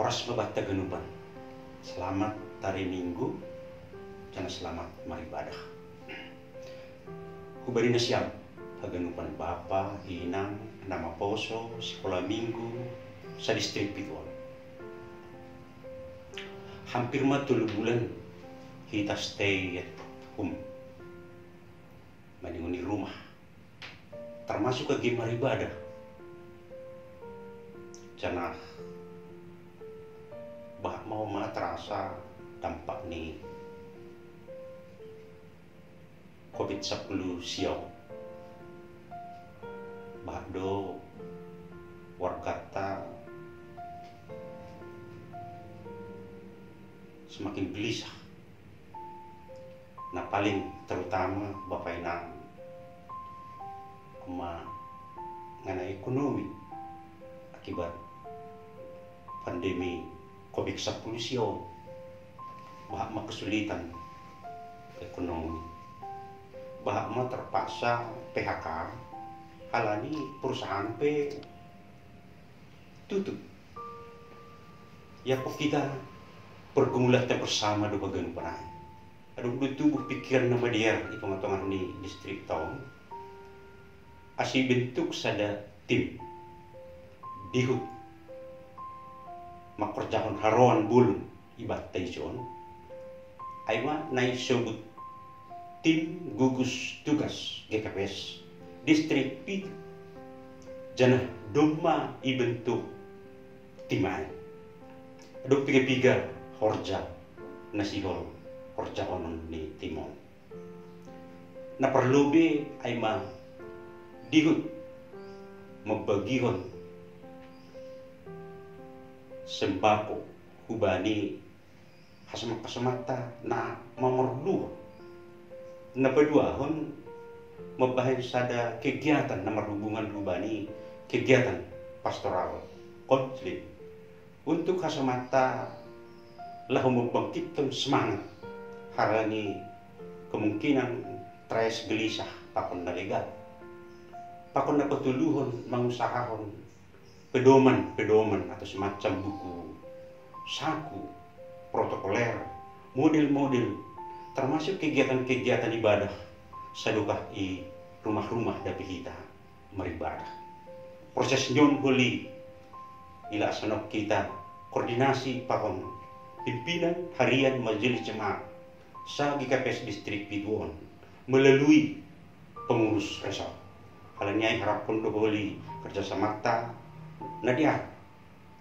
Oras mabatta ganupan. Selamat hari Minggu, dan selamat maribadah. Hubari na siyam, paganupan Bapa, Inang, Nama Poso, Sekolah Minggu, sa distrik Pituan. Hampir 3 bulan kita stay at home. Maningon di rumah. Termasuk ke maribadah. Jangan bah mau terasa dampak nih COVID-19 siau. Bah do wargata semakin gelisah. Nah paling terutama Bapak Inang mengenai ekonomi akibat pandemi COVID-19 siyo, bahak kesulitan ekonomi, bahak terpaksa PHK, halani perusahaan tutup. Ya kok kita pergumulan bersama do bagian panai. Aduh tubuh pikiran nama dia di pengotongan di distrik tahun. Asih bentuk sada tim dihut makerjaan haruan bul ibat taison aima naik sebut tim gugus tugas GKPS distrik Pit janah doma ibentuk timai aduk piga horja nasihol horja onon ni timon na perlu be aima dihut membagihon sembako hubani hasamat-hasamata na memerlu na berduahon membahas sada kegiatan na merhubungan hubani kegiatan pastoral konflik untuk hasamata lah membangkitkan semangat harani kemungkinan tres gelisah pakon nalegat pakon na patuluhon mangusahahon pedoman atau semacam buku saku protokoler model-model termasuk kegiatan-kegiatan ibadah sadukah i rumah-rumah dapi kita maribadah proses nyon holi ila sanok kita koordinasi pakon pimpinan harian majelis jemaat sa GKPS distrik Pituan melalui pengurus resort halanya harapkan holi kerjasama nadia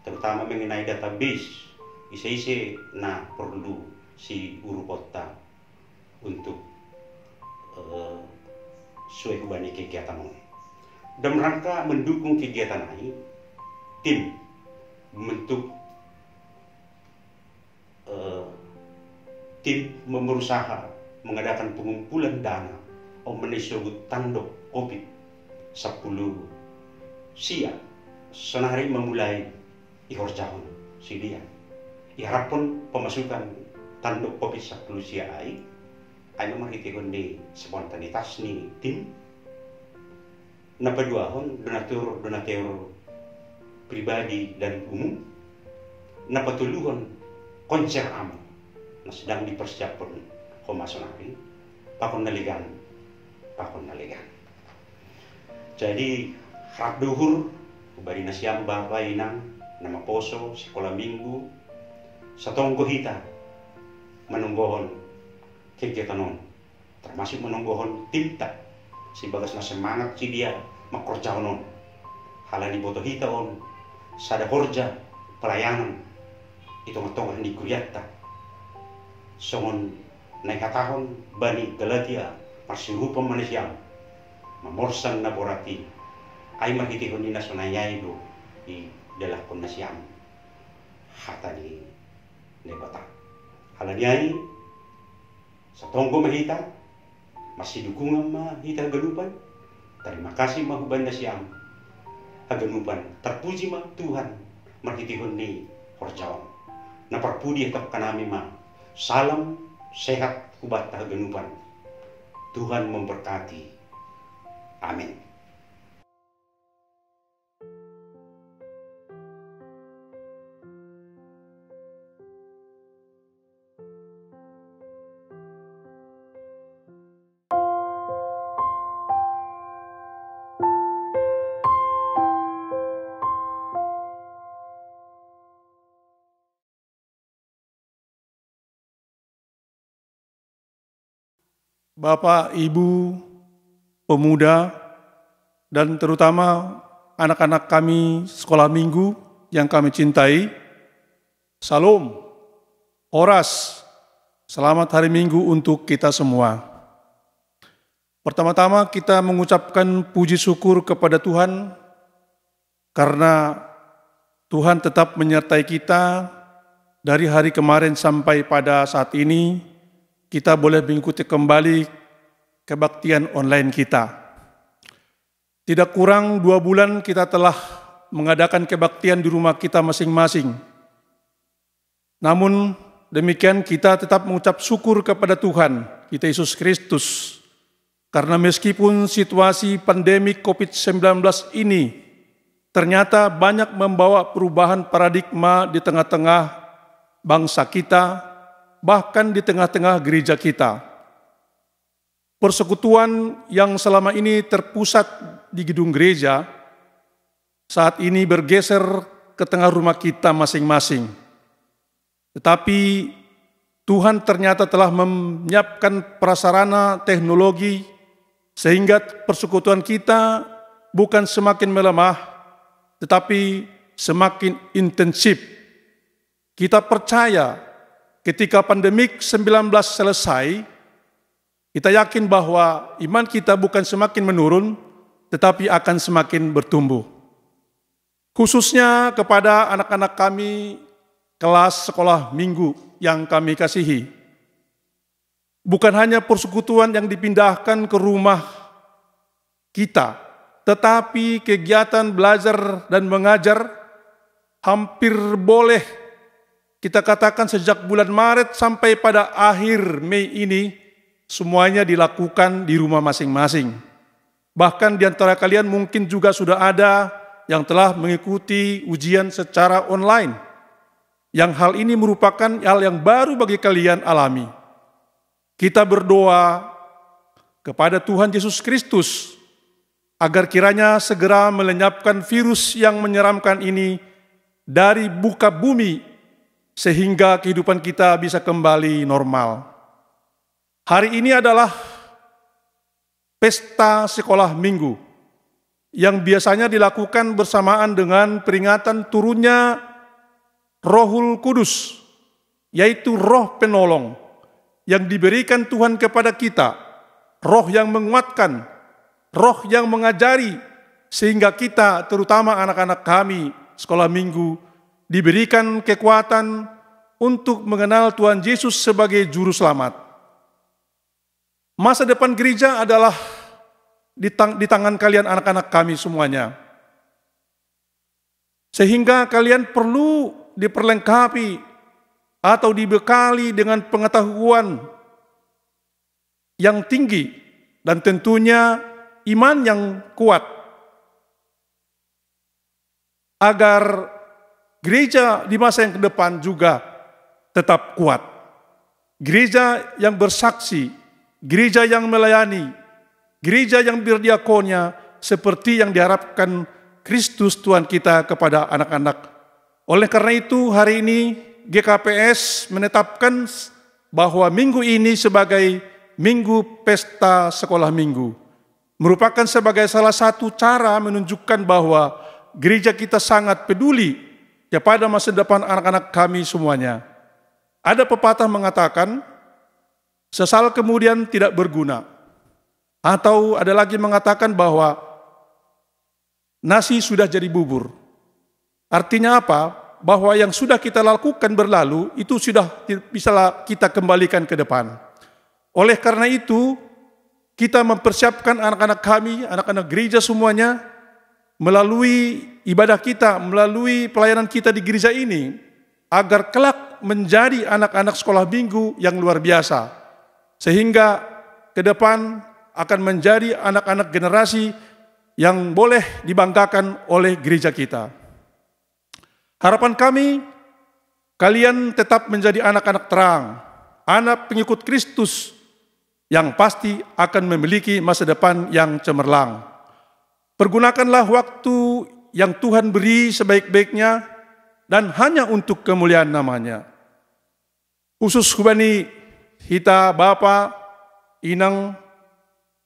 terutama mengenai database isi na perlu si guru kota untuk sesuai hubani kegiatan ini. Dalam rangka mendukung kegiatan ini, tim membentuk tim berusaha mengadakan pengumpulan dana disebut tanduk COVID-10 siap senari memulai ihorjahon si dia. Iharapun pemasukan tanduk COVID-10 siai ay memarhitihon ni spontanitas ni tim napaduahon donatur pribadi dan umum napatuluhon konser amal na sedang dipersiapkan komasonari pakon naligan. Jadi harap duhur ubari na siyang Bapa, Inang, Nama Poso, Sekolah Minggu, sa tonggo hita manunggohon kegiatan on, termasuk manunggohon timta si bagas na semangat si dia makorjaon on, halani boto hita on, sada horja pelayanan itong-tong ni kuryata, songon naikatahon bani Galatia parsirupang manusia mamorsan na borati ay makitihon ni nasunayay do di dalakon na siyam hata ni nebata halanyay sa tonggo mahita masih dukungan mahita galupan terima kasih mahuban na siyam haganupan terpuji mah Tuhan makitihon ni horjaon naparpudi atap kanami ma salam sehat hubat haganupan Tuhan memberkati. Amin. Bapak, Ibu, pemuda, dan terutama anak-anak kami sekolah minggu yang kami cintai. Salam, Horas, selamat hari Minggu untuk kita semua. Pertama-tama kita mengucapkan puji syukur kepada Tuhan karena Tuhan tetap menyertai kita dari hari kemarin sampai pada saat ini. Kita boleh mengikuti kembali kebaktian online kita. Tidak kurang 2 bulan kita telah mengadakan kebaktian di rumah kita masing-masing. Namun demikian kita tetap mengucap syukur kepada Tuhan kita Yesus Kristus. Karena meskipun situasi pandemi COVID-19 ini ternyata banyak membawa perubahan paradigma di tengah-tengah bangsa kita, bahkan di tengah-tengah gereja kita. Persekutuan yang selama ini terpusat di gedung gereja, saat ini bergeser ke tengah rumah kita masing-masing. Tetapi Tuhan ternyata telah menyiapkan prasarana teknologi sehingga persekutuan kita bukan semakin melemah, tetapi semakin intensif. Kita percaya ketika pandemik 19 selesai, kita yakin bahwa iman kita bukan semakin menurun, tetapi akan semakin bertumbuh. Khususnya kepada anak-anak kami kelas sekolah minggu yang kami kasihi. Bukan hanya persekutuan yang dipindahkan ke rumah kita, tetapi kegiatan belajar dan mengajar hampir boleh kita katakan sejak bulan Maret sampai pada akhir Mei ini, semuanya dilakukan di rumah masing-masing. Bahkan di antara kalian mungkin juga sudah ada yang telah mengikuti ujian secara online. Yang hal ini merupakan hal yang baru bagi kalian alami. Kita berdoa kepada Tuhan Yesus Kristus agar kiranya segera melenyapkan virus yang menyeramkan ini dari muka bumi, sehingga kehidupan kita bisa kembali normal. Hari ini adalah pesta sekolah minggu yang biasanya dilakukan bersamaan dengan peringatan turunnya Rohul Kudus, yaitu roh penolong yang diberikan Tuhan kepada kita, roh yang menguatkan, roh yang mengajari, sehingga kita, terutama anak-anak kami sekolah minggu, diberikan kekuatan untuk mengenal Tuhan Yesus sebagai juru selamat. Masa depan gereja adalah di tangan kalian anak-anak kami semuanya. Sehingga kalian perlu diperlengkapi atau dibekali dengan pengetahuan yang tinggi dan tentunya iman yang kuat agar gereja di masa yang ke depan juga tetap kuat. Gereja yang bersaksi, gereja yang melayani, gereja yang berdiakonia seperti yang diharapkan Kristus Tuhan kita kepada anak-anak. Oleh karena itu hari ini GKPS menetapkan bahwa minggu ini sebagai minggu pesta sekolah minggu. Merupakan sebagai salah satu cara menunjukkan bahwa gereja kita sangat peduli kepada masa depan anak-anak kami semuanya. Ada pepatah mengatakan, sesal kemudian tidak berguna. Atau ada lagi mengatakan bahwa nasi sudah jadi bubur. Artinya apa? Bahwa yang sudah kita lakukan berlalu, itu sudah bisa kita kembalikan ke depan. Oleh karena itu, kita mempersiapkan anak-anak kami, anak-anak gereja semuanya, melalui ibadah kita, melalui pelayanan kita di gereja ini, agar kelak menjadi anak-anak sekolah minggu yang luar biasa. Sehingga ke depan akan menjadi anak-anak generasi yang boleh dibanggakan oleh gereja kita. Harapan kami, kalian tetap menjadi anak-anak terang, anak pengikut Kristus, yang pasti akan memiliki masa depan yang cemerlang. Pergunakanlah waktu yang Tuhan beri sebaik-baiknya dan hanya untuk kemuliaan namanya. Khusus Hubani, Hita, Bapa, inang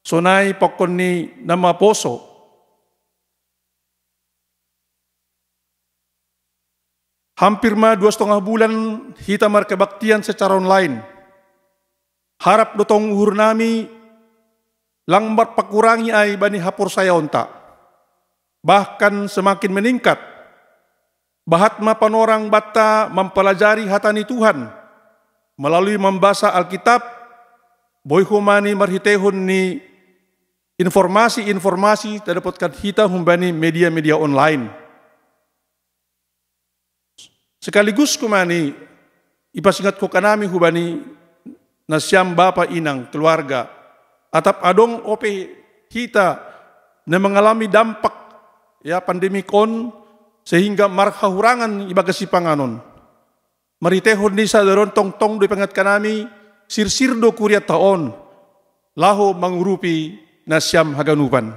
sonai pokon ni nama poso. Hampir 2,5 bulan hita markebaktian secara online. Harap dotong uhur nami langbat pakurangi ay bani hapur saya onta. Bahkan semakin meningkat. Bahatma panorang bata mempelajari hatani Tuhan melalui membaca Alkitab, boy humani marhitehun ni informasi-informasi terdapatkan hita humbani media-media online. Sekaligus kumani ipasingat ko kanami hubani nasyam bapa inang keluarga atap adong ope hita na mengalami dampak ya pandemi kon sehingga marhahurangan ibagasi panganon. Maritehon ni sa daron tong-tong do pangat kanami sirsirdo kuria taon laho mangurupi nasyam haganupan.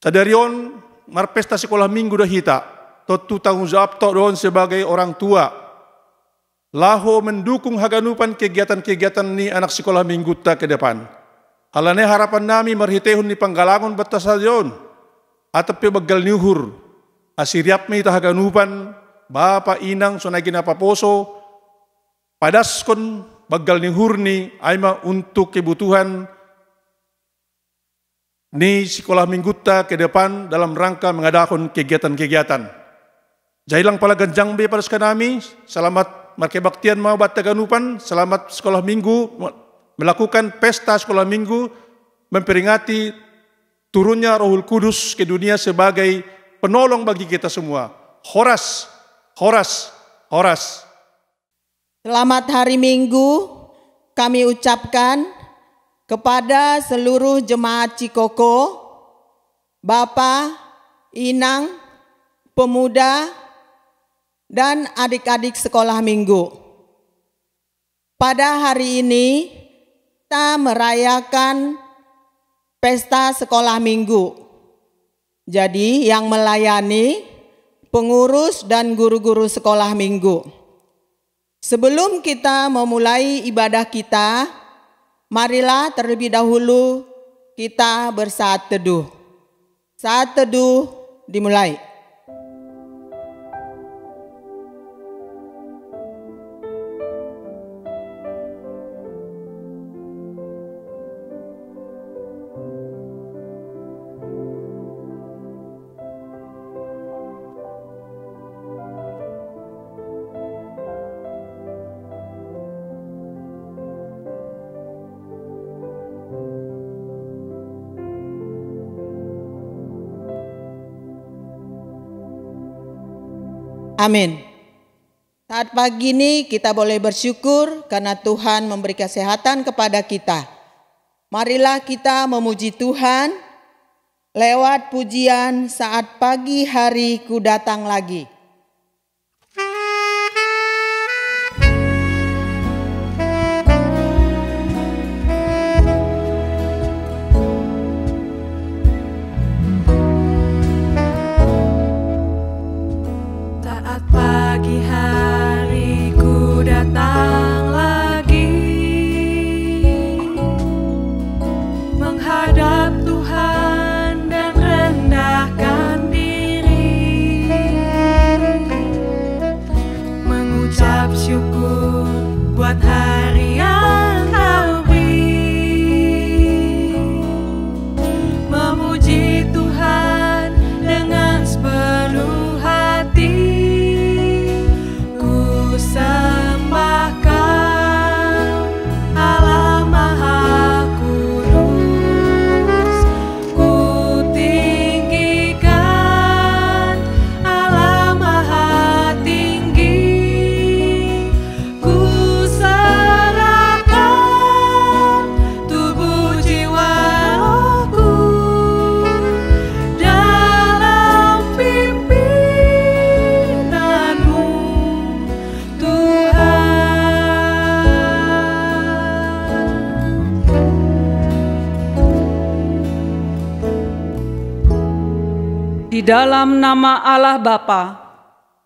Sadarion marpesta sekolah minggu dah hita totu tanggung jawab to doon sebagai orang tua. Laho mendukung haganupan kegiatan-kegiatan ni anak sekolah minggu ta ke depan. Halane harapan nami marhitehon ni panggalangon batasadion atap bagal niuhur. Asiriap mi tahaganupan bapa inang sonay ginapaposo padaskon bagal ni hurni ayma untuk kebutuhan ni sekolah mingguta ke depan dalam rangka mengadakan kegiatan-kegiatan. Jailang pala ganjang be paras kanami, selamat markebaktian mau bat taganupan, selamat sekolah minggu melakukan pesta sekolah minggu memperingati turunnya Rohul Kudus ke dunia sebagai penolong bagi kita semua. Horas, horas, horas. Selamat hari Minggu kami ucapkan kepada seluruh jemaat Cikoko, Bapak, Inang, pemuda, dan adik-adik sekolah minggu. Pada hari ini kita merayakan pesta sekolah minggu. Jadi yang melayani pengurus dan guru-guru sekolah minggu. Sebelum kita memulai ibadah kita, marilah terlebih dahulu kita bersaat teduh. Saat teduh dimulai. Amin. Saat pagi ini kita boleh bersyukur karena Tuhan memberi kesehatan kepada kita. Marilah kita memuji Tuhan lewat pujian Saat Pagi Hari Ku Datang Lagi. Pagi hari ku datang lagi menghadap Tuhan dan rendahkan diri, mengucap syukur buat hari yang Kau beri, memuji Tuhan dengan sepenuh hati. Sembah Kau, Allah Maha Kudus, ku tinggikan Allah Maha Tinggi, ku serahkan tubuh jiwa rohku dalam pimpinanmu. Di dalam nama Allah Bapa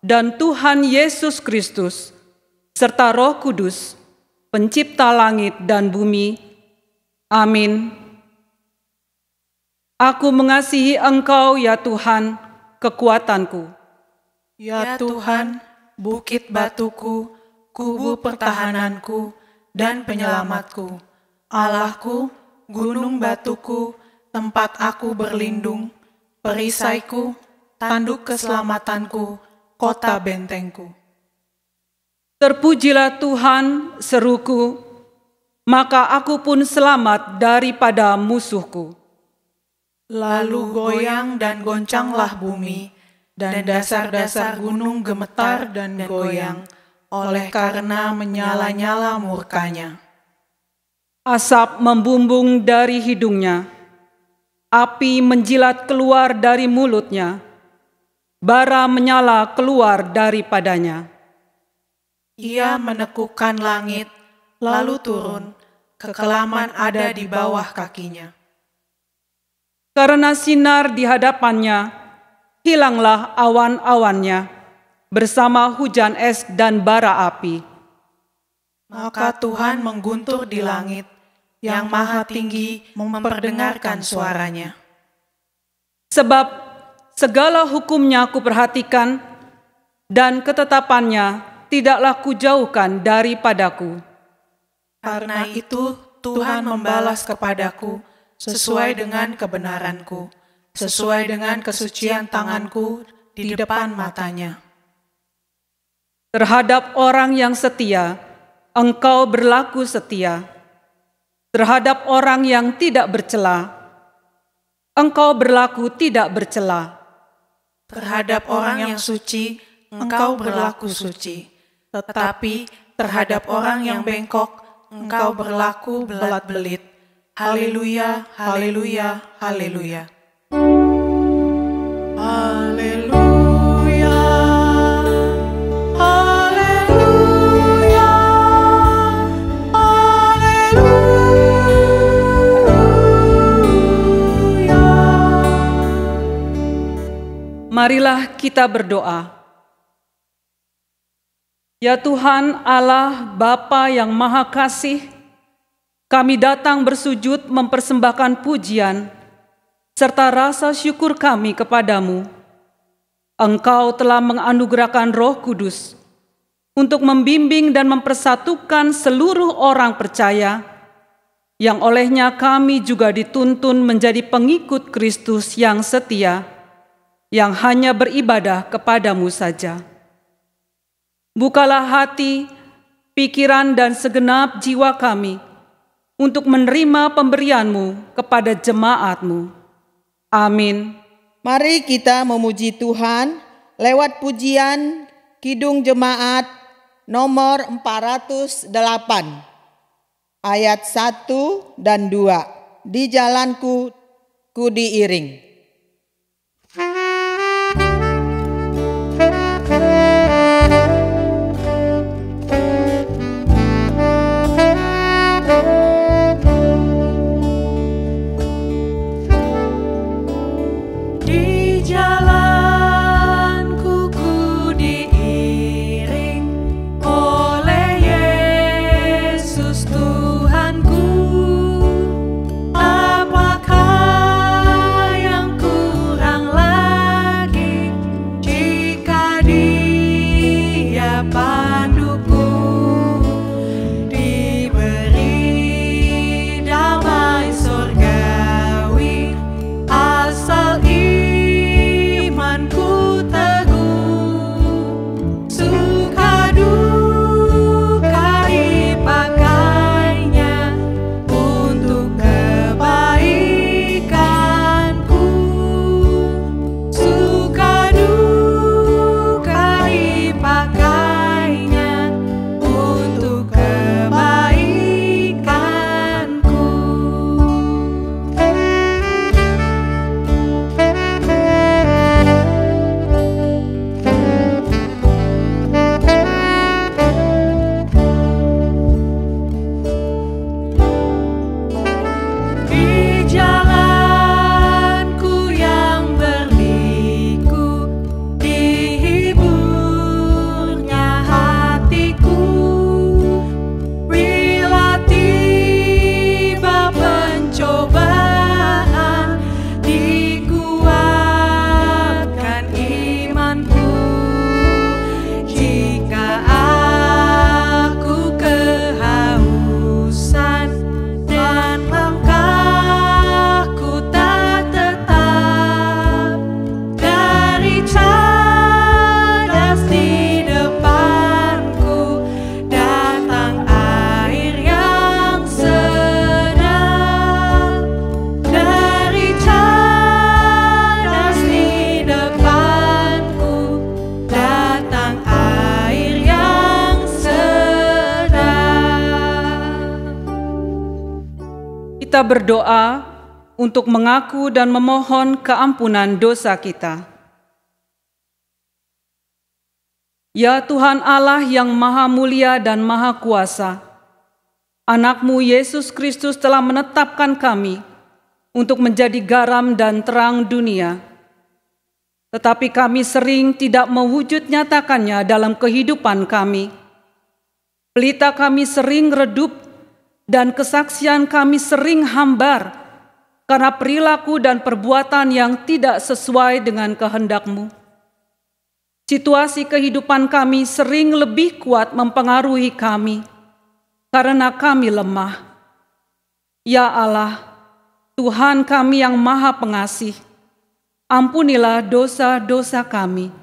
dan Tuhan Yesus Kristus, serta Roh Kudus, pencipta langit dan bumi, Amin. Aku mengasihi Engkau, ya Tuhan, kekuatanku. Ya Tuhan, bukit batuku, kubu pertahananku, dan penyelamatku. Allahku, gunung batuku, tempat aku berlindung, perisaiku, tanduk keselamatanku, kota bentengku. Terpujilah Tuhan, seruku, maka aku pun selamat daripada musuhku. Lalu goyang dan goncanglah bumi, dan dasar-dasar gunung gemetar dan goyang, oleh karena menyala-nyala murkanya. Asap membumbung dari hidungnya, api menjilat keluar dari mulutnya, bara menyala keluar daripadanya. Ia menekukkan langit, lalu turun, kekelaman ada di bawah kakinya. Karena sinar di hadapannya, hilanglah awan-awannya, bersama hujan es dan bara api. Maka Tuhan mengguntur di langit, yang maha tinggi memperdengarkan suaranya. Sebab segala hukumnya kuperhatikan, dan ketetapannya tidaklah kujauhkan daripadaku. Karena itu Tuhan membalas kepadaku sesuai dengan kebenaranku, sesuai dengan kesucian tanganku di depan matanya. Terhadap orang yang setia, Engkau berlaku setia. Terhadap orang yang tidak bercela, Engkau berlaku tidak bercela. Terhadap orang yang suci, Engkau berlaku suci. Tetapi terhadap orang yang bengkok, Engkau berlaku belat-belit. Haleluya, haleluya, haleluya. Haleluya, haleluya, haleluya. Marilah kita berdoa. Ya Tuhan Allah Bapa yang Maha Kasih, kami datang bersujud mempersembahkan pujian serta rasa syukur kami kepadamu. Engkau telah menganugerahkan Roh Kudus untuk membimbing dan mempersatukan seluruh orang percaya, yang olehnya kami juga dituntun menjadi pengikut Kristus yang setia, yang hanya beribadah kepadamu saja. Bukalah hati, pikiran, dan segenap jiwa kami untuk menerima pemberian-Mu kepada jemaat-Mu. Amin. Mari kita memuji Tuhan lewat pujian Kidung Jemaat nomor 408, ayat 1 dan 2. Di jalanku ku diiring. Apakah yang kita berdoa untuk mengaku dan memohon keampunan dosa kita. Ya Tuhan Allah yang Maha Mulia dan Maha Kuasa, Anak-Mu Yesus Kristus telah menetapkan kami untuk menjadi garam dan terang dunia. Tetapi kami sering tidak mewujud nyatakannya dalam kehidupan kami. Pelita kami sering redup dan kesaksian kami sering hambar karena perilaku dan perbuatan yang tidak sesuai dengan kehendak-Mu. Situasi kehidupan kami sering lebih kuat mempengaruhi kami karena kami lemah. Ya Allah, Tuhan kami yang Maha Pengasih, ampunilah dosa-dosa kami.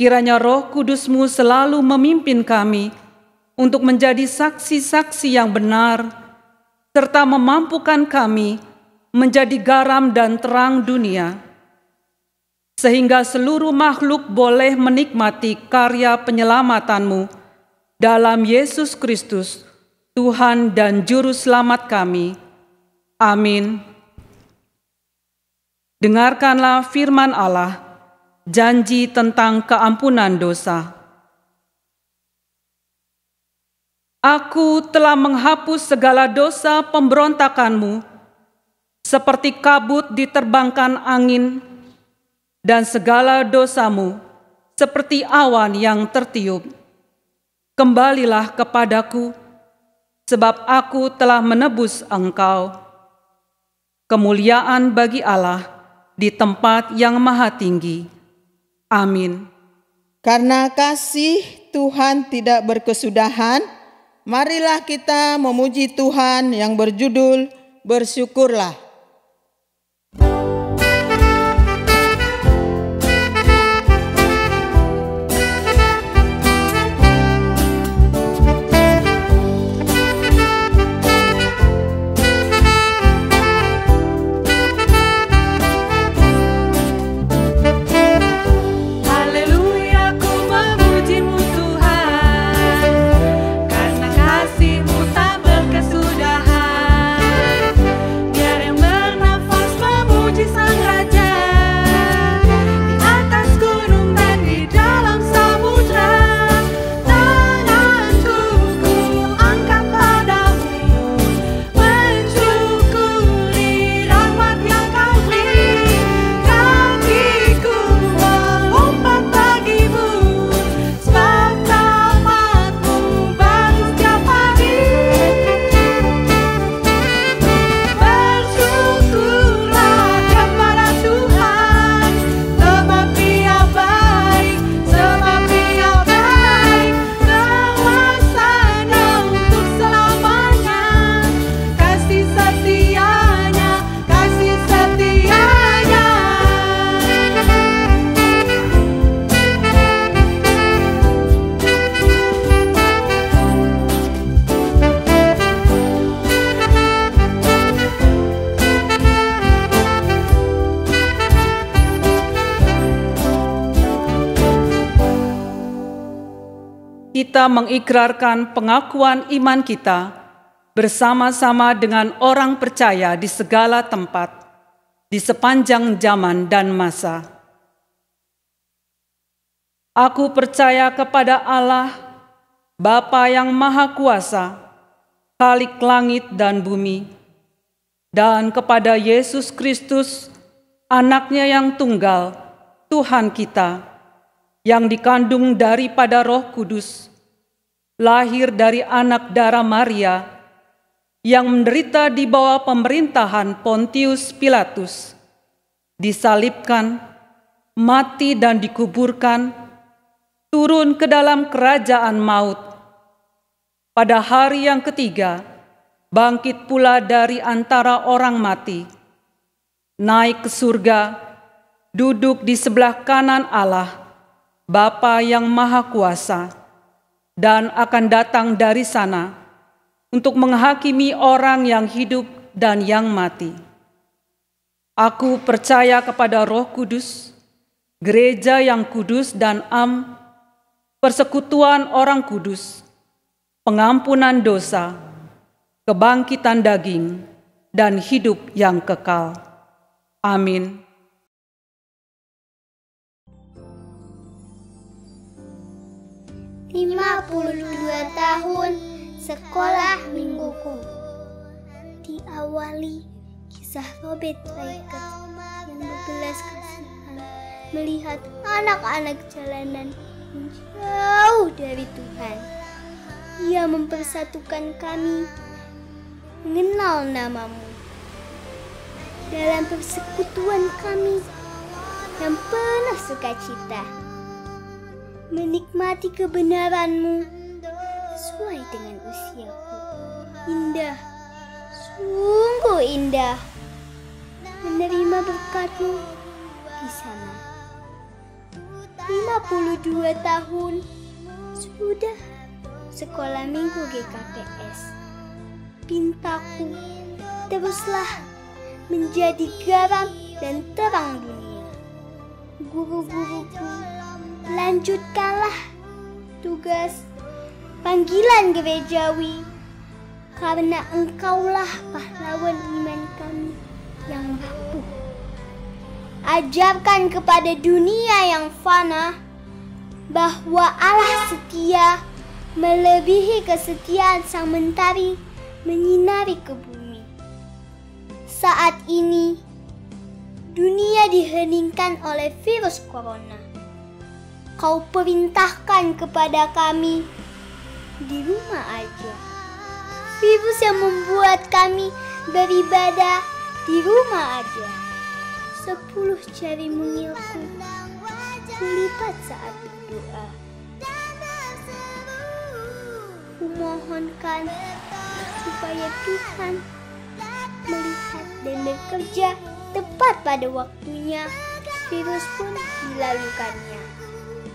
Kiranya Roh Kudus-Mu selalu memimpin kami untuk menjadi saksi-saksi yang benar, serta memampukan kami menjadi garam dan terang dunia, sehingga seluruh makhluk boleh menikmati karya penyelamatan-Mu dalam Yesus Kristus, Tuhan dan Juru Selamat kami. Amin. Dengarkanlah firman Allah, janji tentang keampunan dosa. Aku telah menghapus segala dosa pemberontakanmu, seperti kabut diterbangkan angin, dan segala dosamu seperti awan yang tertiup. Kembalilah kepadaku, sebab aku telah menebus engkau. Kemuliaan bagi Allah di tempat yang maha tinggi. Amin. Karena kasih Tuhan tidak berkesudahan, marilah kita memuji Tuhan yang berjudul Bersyukurlah. Kita mengikrarkan pengakuan iman kita bersama-sama dengan orang percaya di segala tempat, di sepanjang zaman dan masa. Aku percaya kepada Allah, Bapa yang Maha Kuasa, Khalik langit dan bumi, dan kepada Yesus Kristus, Anak-Nya yang tunggal, Tuhan kita, yang dikandung daripada Roh Kudus, lahir dari anak darah Maria, yang menderita di bawah pemerintahan Pontius Pilatus, disalibkan, mati dan dikuburkan, turun ke dalam kerajaan maut. Pada hari yang ketiga, bangkit pula dari antara orang mati, naik ke surga, duduk di sebelah kanan Allah, Bapa yang Maha Kuasa, dan akan datang dari sana untuk menghakimi orang yang hidup dan yang mati. Aku percaya kepada Roh Kudus, gereja yang kudus dan am, persekutuan orang kudus, pengampunan dosa, kebangkitan daging, dan hidup yang kekal. Amin. Lima 52 tahun sekolah mingguku. Diawali kisah Robert Riker yang berbelas kasihan melihat anak-anak jalanan jauh dari Tuhan. Ia mempersatukan kami mengenal namamu. Dalam persekutuan kami yang penuh sukacita, menikmati kebenaranmu sesuai dengan usiaku. Indah, sungguh indah menerima berkatmu di sana. 52 tahun sudah sekolah minggu GKPS. Pintaku teruslah menjadi garam dan terang dunia. Guru-guruku, lanjutkanlah tugas panggilan gerejawi, karena engkaulah pahlawan iman kami yang rapuh. Ajarkan kepada dunia yang fana bahwa Allah setia, melebihi kesetiaan sang mentari menyinari ke bumi. Saat ini dunia diheningkan oleh virus corona. Kau perintahkan kepada kami di rumah aja. Virus yang membuat kami beribadah di rumah aja. 10 jari mungilku kulipat saat berdoa. Kumohonkan supaya Tuhan melihat dan bekerja tepat pada waktunya. Virus pun dilalukannya.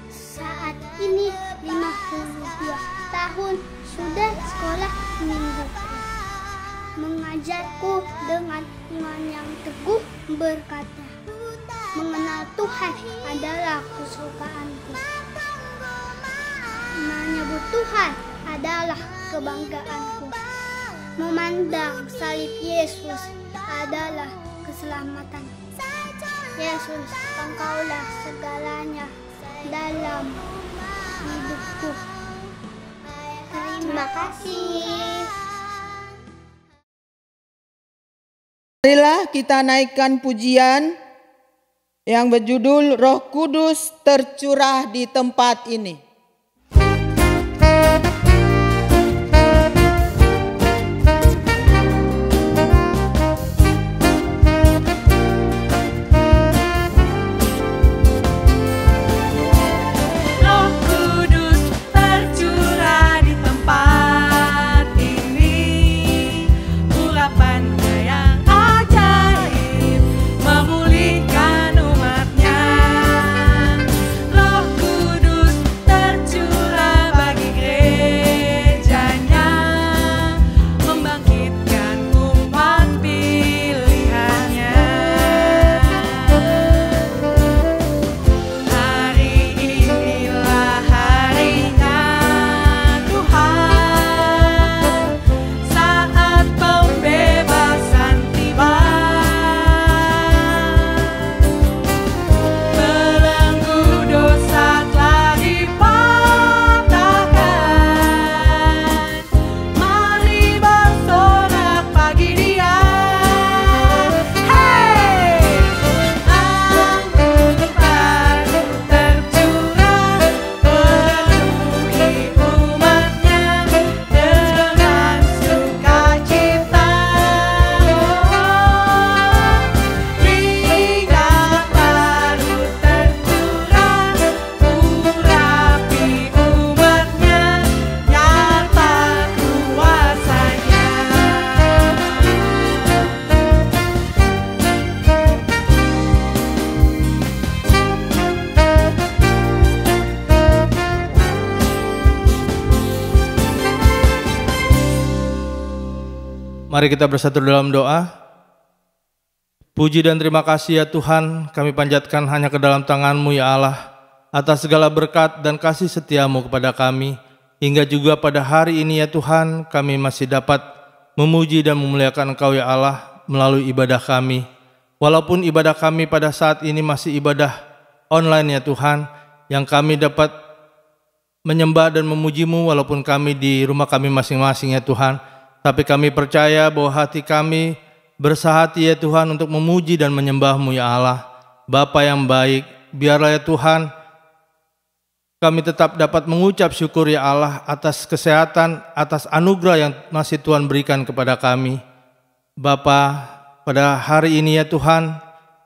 Saat ini 52 tahun sudah sekolah mingguku. Mengajarku dengan iman yang teguh berkata, mengenal Tuhan adalah kesukaanku. Menyebut Tuhan adalah kebanggaanku. Memandang salib Yesus adalah keselamatan. Yesus, Engkaulah segalanya dalam hidupku. Terima kasih. Marilah kita naikkan pujian yang berjudul Roh Kudus tercurah di tempat ini. Mari kita bersatu dalam doa. Puji dan terima kasih ya Tuhan, kami panjatkan hanya ke dalam tangan-Mu ya Allah, atas segala berkat dan kasih setia-Mu kepada kami. Hingga juga pada hari ini ya Tuhan, kami masih dapat memuji dan memuliakan Engkau ya Allah melalui ibadah kami. Walaupun ibadah kami pada saat ini masih ibadah online ya Tuhan, yang kami dapat menyembah dan memuji-Mu walaupun kami di rumah kami masing-masing ya Tuhan. Tapi kami percaya bahwa hati kami bersahati ya Tuhan untuk memuji dan menyembah-Mu ya Allah. Bapa yang baik, biarlah ya Tuhan kami tetap dapat mengucap syukur ya Allah atas kesehatan, atas anugerah yang masih Tuhan berikan kepada kami. Bapa, pada hari ini ya Tuhan,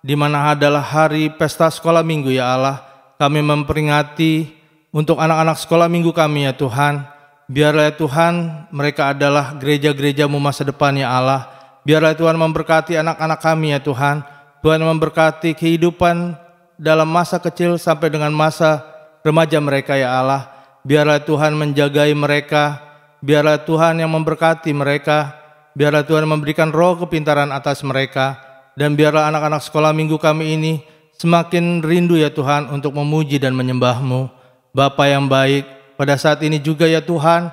di mana adalah hari pesta sekolah minggu ya Allah, kami memperingati untuk anak-anak sekolah minggu kami ya Tuhan. Biarlah ya Tuhan mereka adalah gereja-gereja-Mu masa depan ya Allah. Biarlah Tuhan memberkati anak-anak kami ya Tuhan. Tuhan memberkati kehidupan dalam masa kecil sampai dengan masa remaja mereka ya Allah. Biarlah Tuhan menjagai mereka. Biarlah Tuhan yang memberkati mereka. Biarlah Tuhan memberikan roh kepintaran atas mereka. Dan biarlah anak-anak sekolah minggu kami ini semakin rindu ya Tuhan untuk memuji dan menyembah-Mu. Bapa yang baik, pada saat ini juga ya Tuhan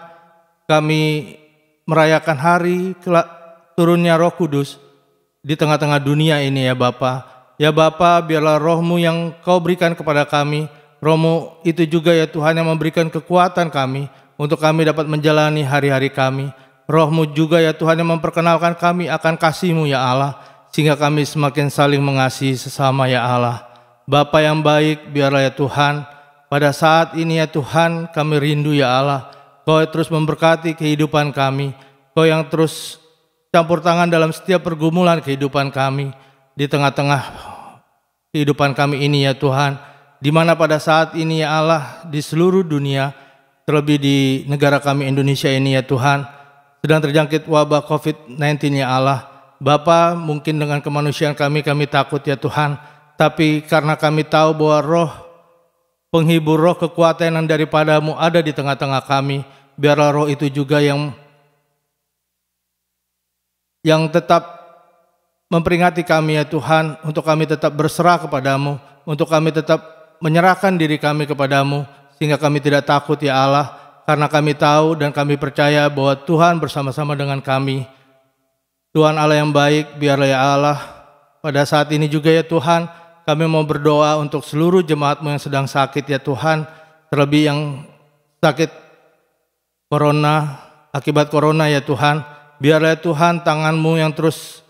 kami merayakan hari turunnya Roh Kudus di tengah-tengah dunia ini ya Bapa. Ya Bapa, biarlah roh-Mu yang Kau berikan kepada kami, roh-Mu itu juga ya Tuhan yang memberikan kekuatan kami untuk kami dapat menjalani hari-hari kami. Roh-Mu juga ya Tuhan yang memperkenalkan kami akan kasih-Mu ya Allah, sehingga kami semakin saling mengasihi sesama ya Allah. Bapa yang baik, biarlah ya Tuhan pada saat ini ya Tuhan kami rindu ya Allah, Kau terus memberkati kehidupan kami, Kau yang terus campur tangan dalam setiap pergumulan kehidupan kami, di tengah-tengah kehidupan kami ini ya Tuhan, di mana pada saat ini ya Allah di seluruh dunia, terlebih di negara kami Indonesia ini ya Tuhan, sedang terjangkit wabah COVID-19 ya Allah. Bapa, mungkin dengan kemanusiaan kami takut ya Tuhan, tapi karena kami tahu bahwa roh penghibur, roh kekuatan yang daripada-Mu ada di tengah-tengah kami, biarlah roh itu juga yang tetap memperingati kami ya Tuhan, untuk kami tetap berserah kepada-Mu, untuk kami tetap menyerahkan diri kami kepada-Mu, sehingga kami tidak takut ya Allah, karena kami tahu dan kami percaya bahwa Tuhan bersama-sama dengan kami. Tuhan Allah yang baik, biarlah ya Allah pada saat ini juga ya Tuhan kami mau berdoa untuk seluruh jemaat-Mu yang sedang sakit ya Tuhan, terlebih yang sakit corona, akibat corona ya Tuhan. Biarlah ya Tuhan tangan-Mu yang terus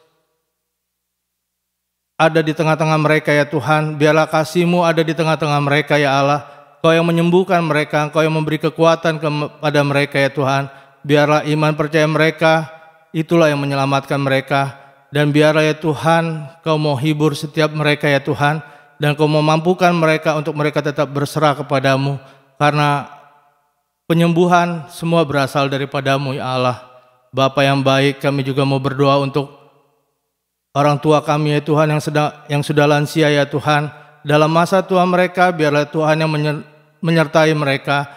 ada di tengah-tengah mereka ya Tuhan. Biarlah kasih-Mu ada di tengah-tengah mereka ya Allah. Kau yang menyembuhkan mereka, Kau yang memberi kekuatan kepada mereka ya Tuhan. Biarlah iman percaya mereka, itulah yang menyelamatkan mereka. Dan biarlah ya Tuhan Kau mau hibur setiap mereka ya Tuhan, dan Kau mau mampukan mereka untuk mereka tetap berserah kepada-Mu, karena penyembuhan semua berasal daripada-Mu ya Allah. Bapa yang baik, kami juga mau berdoa untuk orang tua kami ya Tuhan yang sudah lansia ya Tuhan. Dalam masa tua mereka, biarlah Tuhan yang menyertai mereka.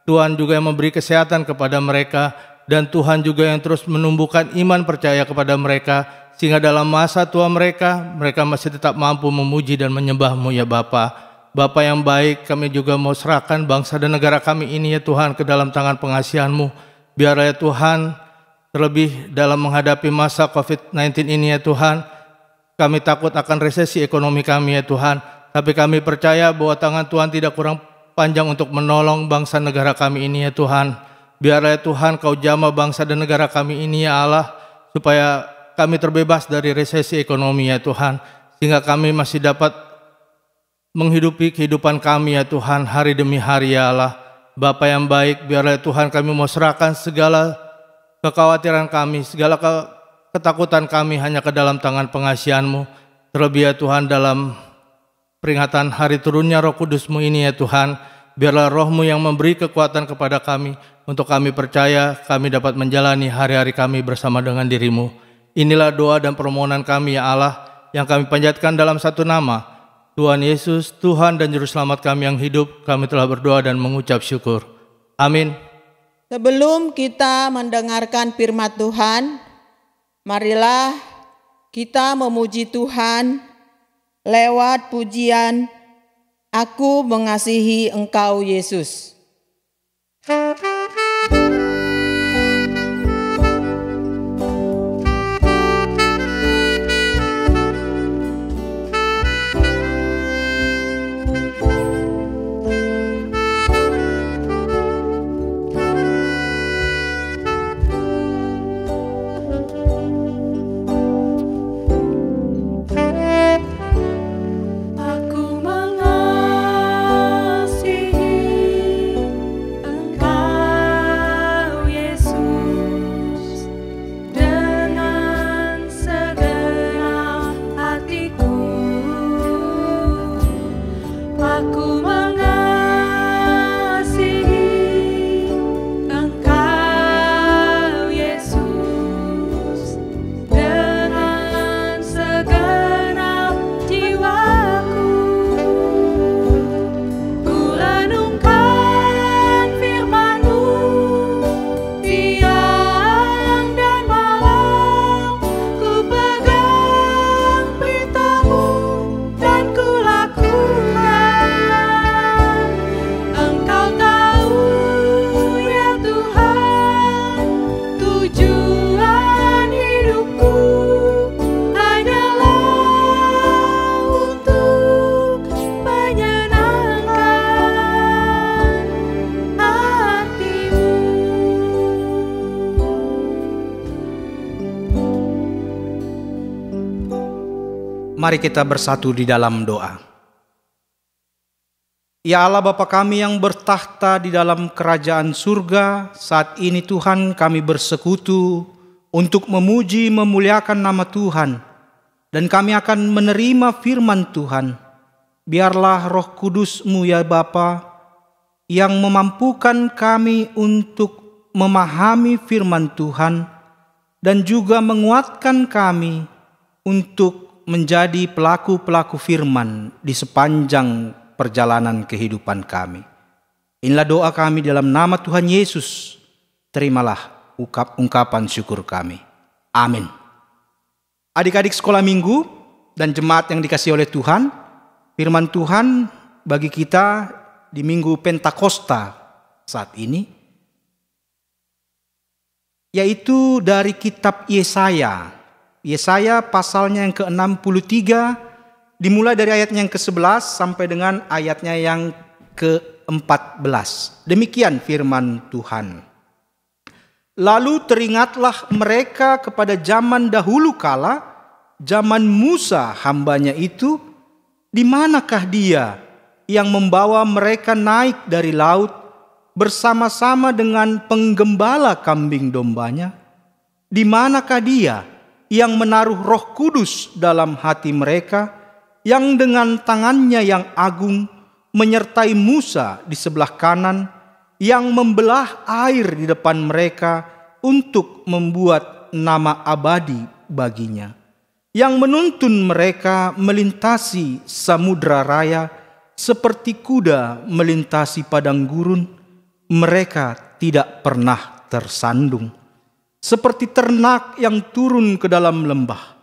Tuhan juga yang memberi kesehatan kepada mereka, dan Tuhan juga yang terus menumbuhkan iman percaya kepada mereka, sehingga dalam masa tua mereka masih tetap mampu memuji dan menyembah-Mu ya Bapa. Bapa yang baik, kami juga mau serahkan bangsa dan negara kami ini ya Tuhan ke dalam tangan pengasihan-Mu. Biarlah ya Tuhan, terlebih dalam menghadapi masa COVID-19 ini ya Tuhan, kami takut akan resesi ekonomi kami ya Tuhan, tapi kami percaya bahwa tangan Tuhan tidak kurang panjang untuk menolong bangsa negara kami ini ya Tuhan. Biarlah ya Tuhan Kau jamah bangsa dan negara kami ini ya Allah, supaya kami terbebas dari resesi ekonomi ya Tuhan, sehingga kami masih dapat menghidupi kehidupan kami ya Tuhan hari demi hari ya Allah. Bapa yang baik, biarlah ya Tuhan kami mau serahkan segala kekhawatiran kami, segala ketakutan kami hanya ke dalam tangan pengasihan-Mu. Terlebih ya Tuhan dalam peringatan hari turunnya Roh Kudus-Mu ini ya Tuhan, biarlah Roh-Mu yang memberi kekuatan kepada kami, untuk kami percaya kami dapat menjalani hari-hari kami bersama dengan diri-Mu. Inilah doa dan permohonan kami ya Allah, yang kami panjatkan dalam satu nama, Tuhan Yesus, Tuhan dan Juru Selamat kami yang hidup. Kami telah berdoa dan mengucap syukur. Amin. Sebelum kita mendengarkan firman Tuhan, marilah kita memuji Tuhan lewat pujian Aku Mengasihi Engkau Yesus. Ku mengasihi Engkau Yesus dengan segenap jiwaku. Ku renungkan firman-Mu siang dan malam. Ku pegang perintah-Mu dan ku lakukan. Engkau tahu ya Tuhan, tujuan hidupku hanyalah untuk menyenangkan hati-Mu. Mari kita bersatu di dalam doa. Ya Allah Bapa kami yang bertahta di dalam kerajaan surga, saat ini Tuhan kami bersekutu untuk memuji memuliakan nama Tuhan. Dan kami akan menerima firman Tuhan. Biarlah Roh Kudus-Mu ya Bapa yang memampukan kami untuk memahami firman Tuhan dan juga menguatkan kami untuk menjadi pelaku-pelaku firman di sepanjang perjalanan kehidupan kami. Inilah doa kami dalam nama Tuhan Yesus. Terimalah ungkapan syukur kami. Amin. Adik-adik sekolah minggu dan jemaat yang dikasihi oleh Tuhan, firman Tuhan bagi kita di Minggu Pentakosta saat ini, yaitu dari kitab Yesaya. Yesaya pasalnya yang ke-63, dimulai dari ayatnya yang ke-11 sampai dengan ayatnya yang ke-14. Demikian firman Tuhan. Lalu teringatlah mereka kepada zaman dahulu kala, zaman Musa hambanya itu, di manakah dia yang membawa mereka naik dari laut bersama-sama dengan penggembala kambing dombanya? Di manakah dia yang menaruh Roh Kudus dalam hati mereka, yang dengan tangannya yang agung menyertai Musa di sebelah kanan, yang membelah air di depan mereka untuk membuat nama abadi baginya, yang menuntun mereka melintasi samudra raya seperti kuda melintasi padang gurun. Mereka tidak pernah tersandung. Seperti ternak yang turun ke dalam lembah,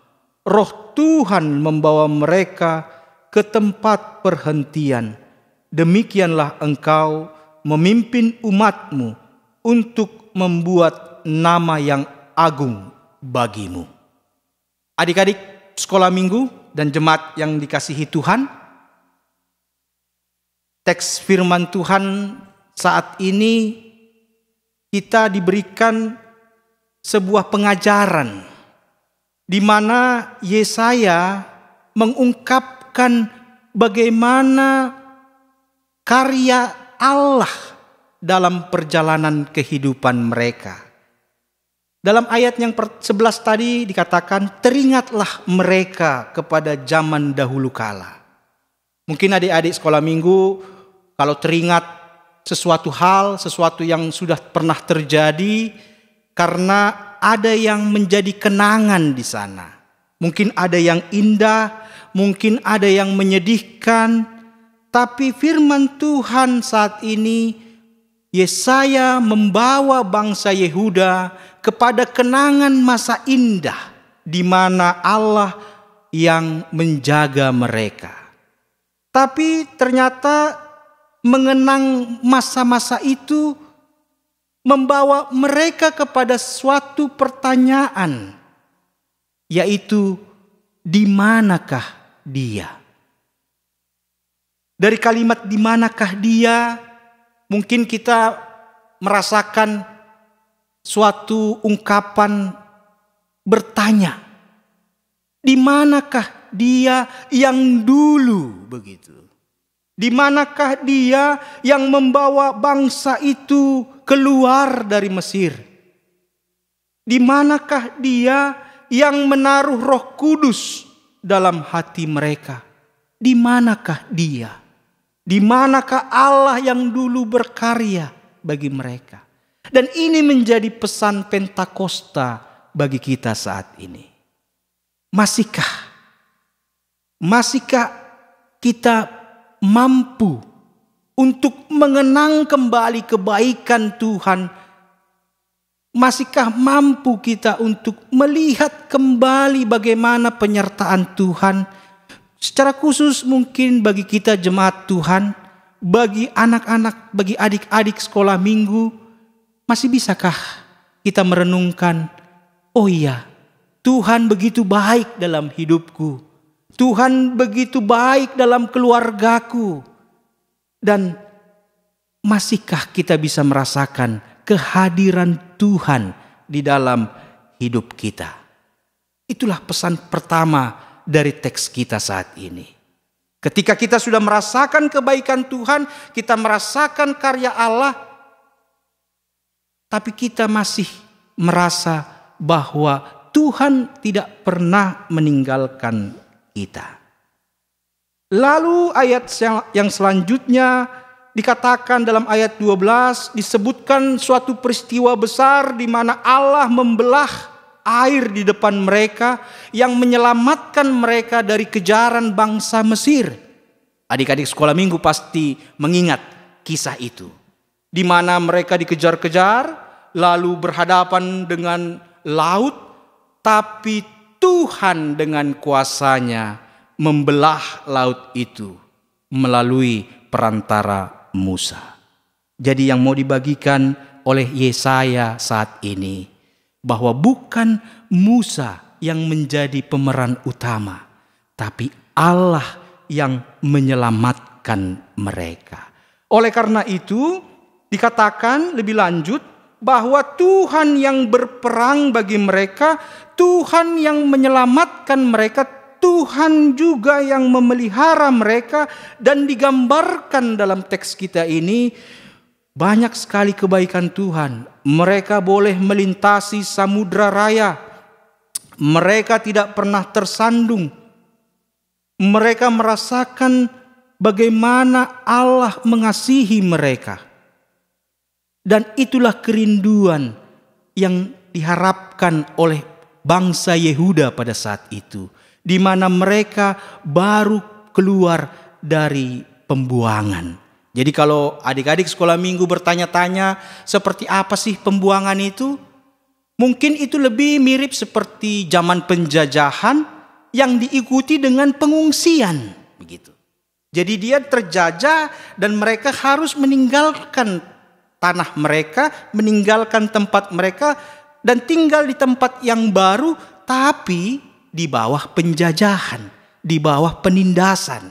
Roh Tuhan membawa mereka ke tempat perhentian. Demikianlah Engkau memimpin umat-Mu untuk membuat nama yang agung bagi-Mu. Adik-adik sekolah minggu dan jemaat yang dikasihi Tuhan, teks firman Tuhan saat ini kita diberikan sebuah pengajaran di mana Yesaya mengungkapkan bagaimana karya Allah dalam perjalanan kehidupan mereka. Dalam ayat yang 11 tadi dikatakan, teringatlah mereka kepada zaman dahulu kala. Mungkin adik-adik sekolah minggu kalau teringat sesuatu hal, sesuatu yang sudah pernah terjadi, karena ada yang menjadi kenangan di sana. Mungkin ada yang indah, mungkin ada yang menyedihkan. Tapi firman Tuhan saat ini, Yesaya membawa bangsa Yehuda kepada kenangan masa indah, di mana Allah yang menjaga mereka. Tapi ternyata mengenang masa-masa itu membawa mereka kepada suatu pertanyaan, yaitu di manakah dia? Dari kalimat di manakah dia, mungkin kita merasakan suatu ungkapan bertanya, di manakah dia yang dulu begitu? Di manakah dia yang membawa bangsa itu keluar dari Mesir? Di manakah dia yang menaruh Roh Kudus dalam hati mereka? Di manakah dia? Di manakah Allah yang dulu berkarya bagi mereka? Dan ini menjadi pesan Pentakosta bagi kita saat ini. Masihkah kita mampu untuk mengenang kembali kebaikan Tuhan? Masihkah mampu kita untuk melihat kembali bagaimana penyertaan Tuhan? Secara khusus mungkin bagi kita jemaat Tuhan, bagi anak-anak, bagi adik-adik sekolah minggu, masih bisakah kita merenungkan, oh iya, Tuhan begitu baik dalam hidupku. Tuhan begitu baik dalam keluargaku. Dan masihkah kita bisa merasakan kehadiran Tuhan di dalam hidup kita? Itulah pesan pertama dari teks kita saat ini. Ketika kita sudah merasakan kebaikan Tuhan, kita merasakan karya Allah, tapi kita masih merasa bahwa Tuhan tidak pernah meninggalkan kita. Lalu ayat yang selanjutnya dikatakan dalam ayat 12, disebutkan suatu peristiwa besar di mana Allah membelah air di depan mereka yang menyelamatkan mereka dari kejaran bangsa Mesir. Adik-adik sekolah minggu pasti mengingat kisah itu, di mana mereka dikejar-kejar lalu berhadapan dengan laut, tapi Tuhan dengan kuasanya membelah laut itu melalui perantara Musa. Jadi yang mau dibagikan oleh Yesaya saat ini, bahwa bukan Musa yang menjadi pemeran utama, tapi Allah yang menyelamatkan mereka. Oleh karena itu dikatakan lebih lanjut bahwa Tuhan yang berperang bagi mereka, Tuhan yang menyelamatkan mereka, Tuhan juga yang memelihara mereka. Dan digambarkan dalam teks kita ini banyak sekali kebaikan Tuhan. Mereka boleh melintasi samudra raya. Mereka tidak pernah tersandung. Mereka merasakan bagaimana Allah mengasihi mereka. Dan itulah kerinduan yang diharapkan oleh bangsa Yehuda pada saat itu, di mana mereka baru keluar dari pembuangan. Jadi kalau adik-adik sekolah minggu bertanya-tanya seperti apa sih pembuangan itu? Mungkin itu lebih mirip seperti zaman penjajahan yang diikuti dengan pengungsian, begitu. Jadi dia terjajah dan mereka harus meninggalkan tanah mereka, meninggalkan tempat mereka dan tinggal di tempat yang baru, tapi di bawah penjajahan, di bawah penindasan.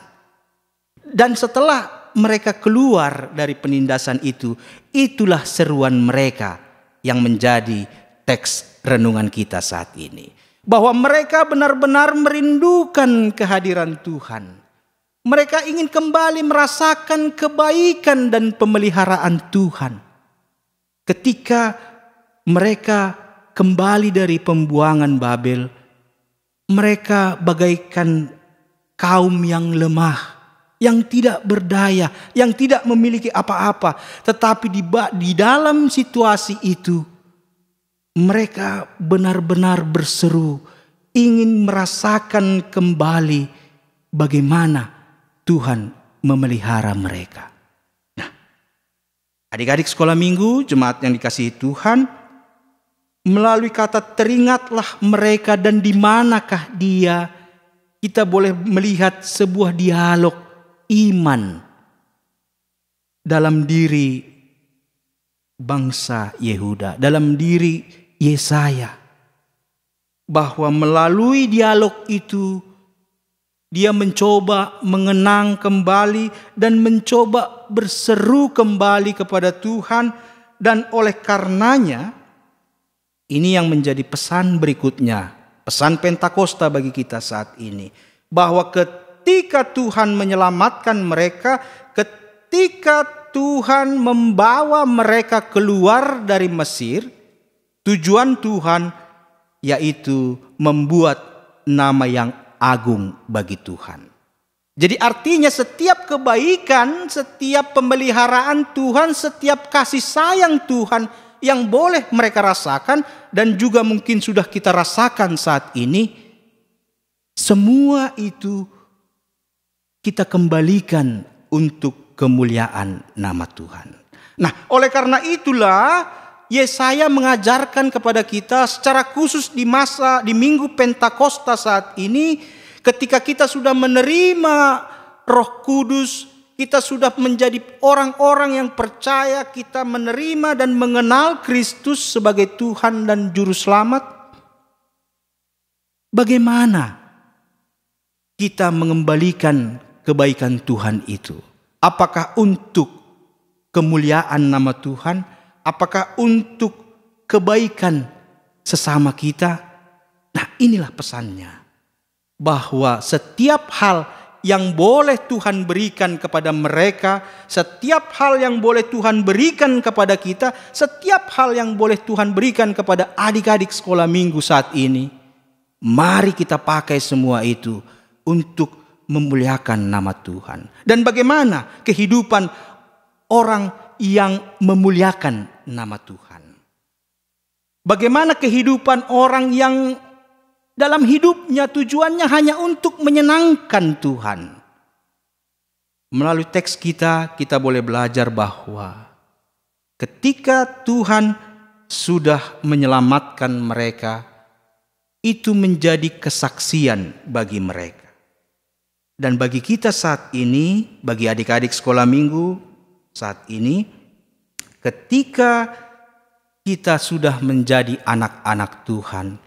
Dan setelah mereka keluar dari penindasan itu, itulah seruan mereka yang menjadi teks renungan kita saat ini. Bahwa mereka benar-benar merindukan kehadiran Tuhan. Mereka ingin kembali merasakan kebaikan dan pemeliharaan Tuhan. Ketika mereka kembali dari pembuangan Babel, mereka bagaikan kaum yang lemah, yang tidak berdaya, yang tidak memiliki apa-apa. Tetapi di dalam situasi itu, mereka benar-benar berseru, ingin merasakan kembali bagaimana Tuhan memelihara mereka. Nah, adik-adik sekolah minggu, jemaat yang dikasihi Tuhan, melalui kata teringatlah mereka dan di manakah dia, kita boleh melihat sebuah dialog iman dalam diri bangsa Yehuda, dalam diri Yesaya, bahwa melalui dialog itu dia mencoba mengenang kembali dan mencoba berseru kembali kepada Tuhan. Dan oleh karenanya, ini yang menjadi pesan berikutnya, pesan Pentakosta bagi kita saat ini, bahwa ketika Tuhan menyelamatkan mereka, ketika Tuhan membawa mereka keluar dari Mesir, tujuan Tuhan yaitu membuat nama yang agung bagi Tuhan. Jadi artinya setiap kebaikan, setiap pemeliharaan Tuhan, setiap kasih sayang Tuhan yang boleh mereka rasakan dan juga mungkin sudah kita rasakan saat ini, semua itu kita kembalikan untuk kemuliaan nama Tuhan. Nah, oleh karena itulah Yesaya mengajarkan kepada kita secara khusus di minggu Pentakosta saat ini, ketika kita sudah menerima Roh Kudus, kita sudah menjadi orang-orang yang percaya, kita menerima dan mengenal Kristus sebagai Tuhan dan Juru Selamat. Bagaimana kita mengembalikan kebaikan Tuhan itu? Apakah untuk kemuliaan nama Tuhan? Apakah untuk kebaikan sesama kita? Nah, inilah pesannya. Bahwa setiap hal yang boleh Tuhan berikan kepada mereka, setiap hal yang boleh Tuhan berikan kepada kita, setiap hal yang boleh Tuhan berikan kepada adik-adik sekolah minggu saat ini, mari kita pakai semua itu untuk memuliakan nama Tuhan. Dan bagaimana kehidupan orang yang memuliakan nama Tuhan? Bagaimana kehidupan orang yang dalam hidupnya tujuannya hanya untuk menyenangkan Tuhan? Melalui teks kita boleh belajar bahwa ketika Tuhan sudah menyelamatkan mereka, itu menjadi kesaksian bagi mereka. Dan bagi kita saat ini, bagi adik-adik sekolah minggu saat ini, ketika kita sudah menjadi anak-anak Tuhan,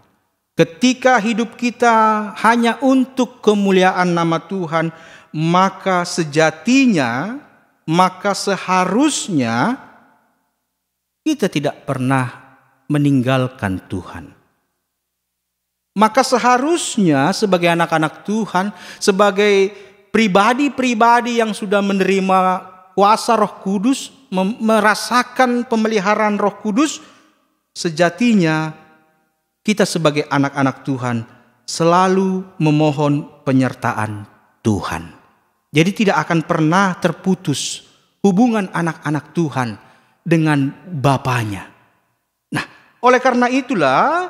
ketika hidup kita hanya untuk kemuliaan nama Tuhan, maka sejatinya, maka seharusnya kita tidak pernah meninggalkan Tuhan. Maka seharusnya sebagai anak-anak Tuhan, sebagai pribadi-pribadi yang sudah menerima kuasa Roh Kudus, merasakan pemeliharaan Roh Kudus, sejatinya kita sebagai anak-anak Tuhan selalu memohon penyertaan Tuhan. Jadi tidak akan pernah terputus hubungan anak-anak Tuhan dengan Bapanya. Nah, oleh karena itulah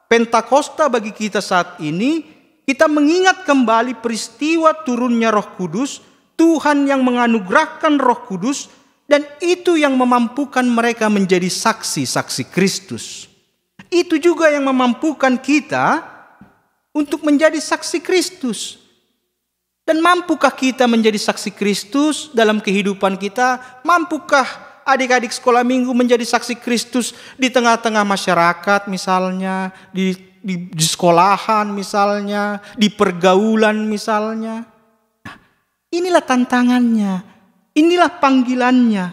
Pentakosta bagi kita saat ini, kita mengingat kembali peristiwa turunnya Roh Kudus, Tuhan yang menganugerahkan Roh Kudus, dan itu yang memampukan mereka menjadi saksi-saksi Kristus. Itu juga yang memampukan kita untuk menjadi saksi Kristus. Dan mampukah kita menjadi saksi Kristus dalam kehidupan kita? Mampukah adik-adik sekolah minggu menjadi saksi Kristus di tengah-tengah masyarakat misalnya, di sekolahan misalnya, di pergaulan misalnya? Nah, inilah tantangannya, inilah panggilannya,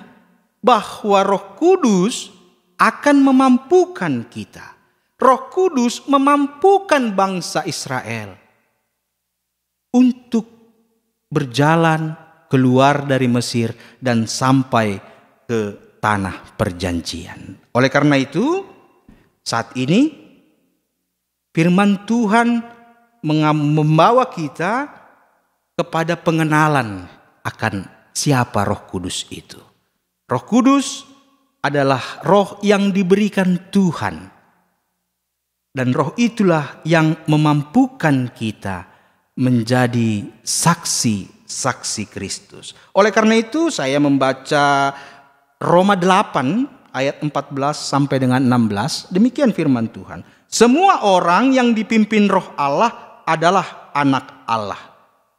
bahwa Roh Kudus akan memampukan kita. Roh Kudus memampukan bangsa Israel untuk berjalan keluar dari Mesir dan sampai ke tanah perjanjian. Oleh karena itu, saat ini firman Tuhan membawa kita kepada pengenalan akan siapa Roh Kudus itu. Roh Kudus adalah roh yang diberikan Tuhan. Dan roh itulah yang memampukan kita menjadi saksi-saksi Kristus. Oleh karena itu saya membaca Roma 8 ayat 14 sampai dengan 16. Demikian firman Tuhan. Semua orang yang dipimpin Roh Allah adalah anak Allah.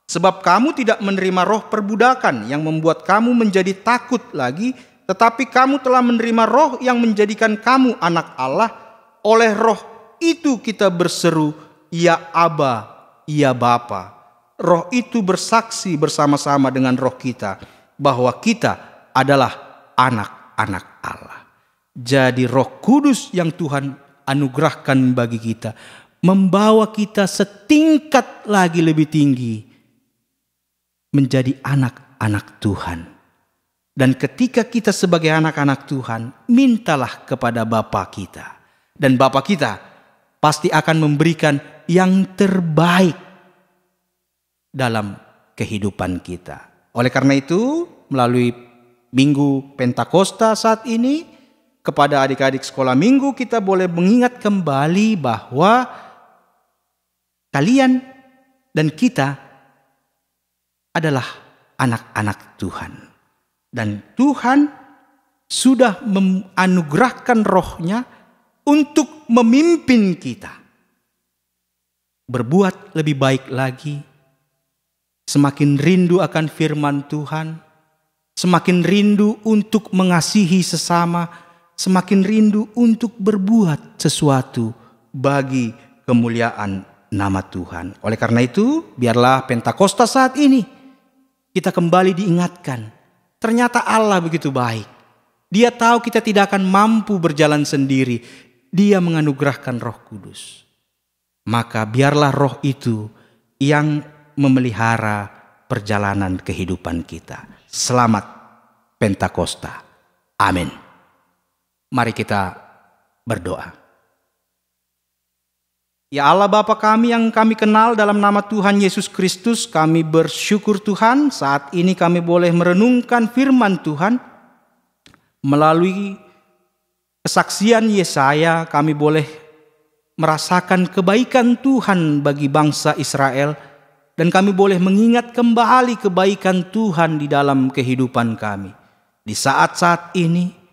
Sebab kamu tidak menerima roh perbudakan yang membuat kamu menjadi takut lagi, tetapi kamu telah menerima roh yang menjadikan kamu anak Allah. Oleh roh itu kita berseru, ya Aba, ya Bapa. Roh itu bersaksi bersama-sama dengan roh kita bahwa kita adalah anak-anak Allah. Jadi Roh Kudus yang Tuhan anugerahkan bagi kita membawa kita setingkat lagi lebih tinggi menjadi anak-anak Tuhan. Dan ketika kita sebagai anak-anak Tuhan, mintalah kepada Bapa kita. Dan Bapa kita pasti akan memberikan yang terbaik dalam kehidupan kita. Oleh karena itu, melalui Minggu Pentakosta saat ini, kepada adik-adik sekolah minggu kita boleh mengingat kembali bahwa kalian dan kita adalah anak-anak Tuhan. Dan Tuhan sudah menganugerahkan rohnya untuk memimpin kita berbuat lebih baik lagi, semakin rindu akan firman Tuhan, semakin rindu untuk mengasihi sesama, semakin rindu untuk berbuat sesuatu bagi kemuliaan nama Tuhan. Oleh karena itu, biarlah Pentakosta saat ini kita kembali diingatkan, ternyata Allah begitu baik. Dia tahu kita tidak akan mampu berjalan sendiri. Dia menganugerahkan Roh Kudus. Maka biarlah Roh itu yang memelihara perjalanan kehidupan kita. Selamat Pentakosta. Amin. Mari kita berdoa. Ya Allah Bapa kami yang kami kenal dalam nama Tuhan Yesus Kristus, kami bersyukur Tuhan saat ini kami boleh merenungkan firman Tuhan. Melalui kesaksian Yesaya kami boleh merasakan kebaikan Tuhan bagi bangsa Israel. Dan kami boleh mengingat kembali kebaikan Tuhan di dalam kehidupan kami. Di saat-saat ini,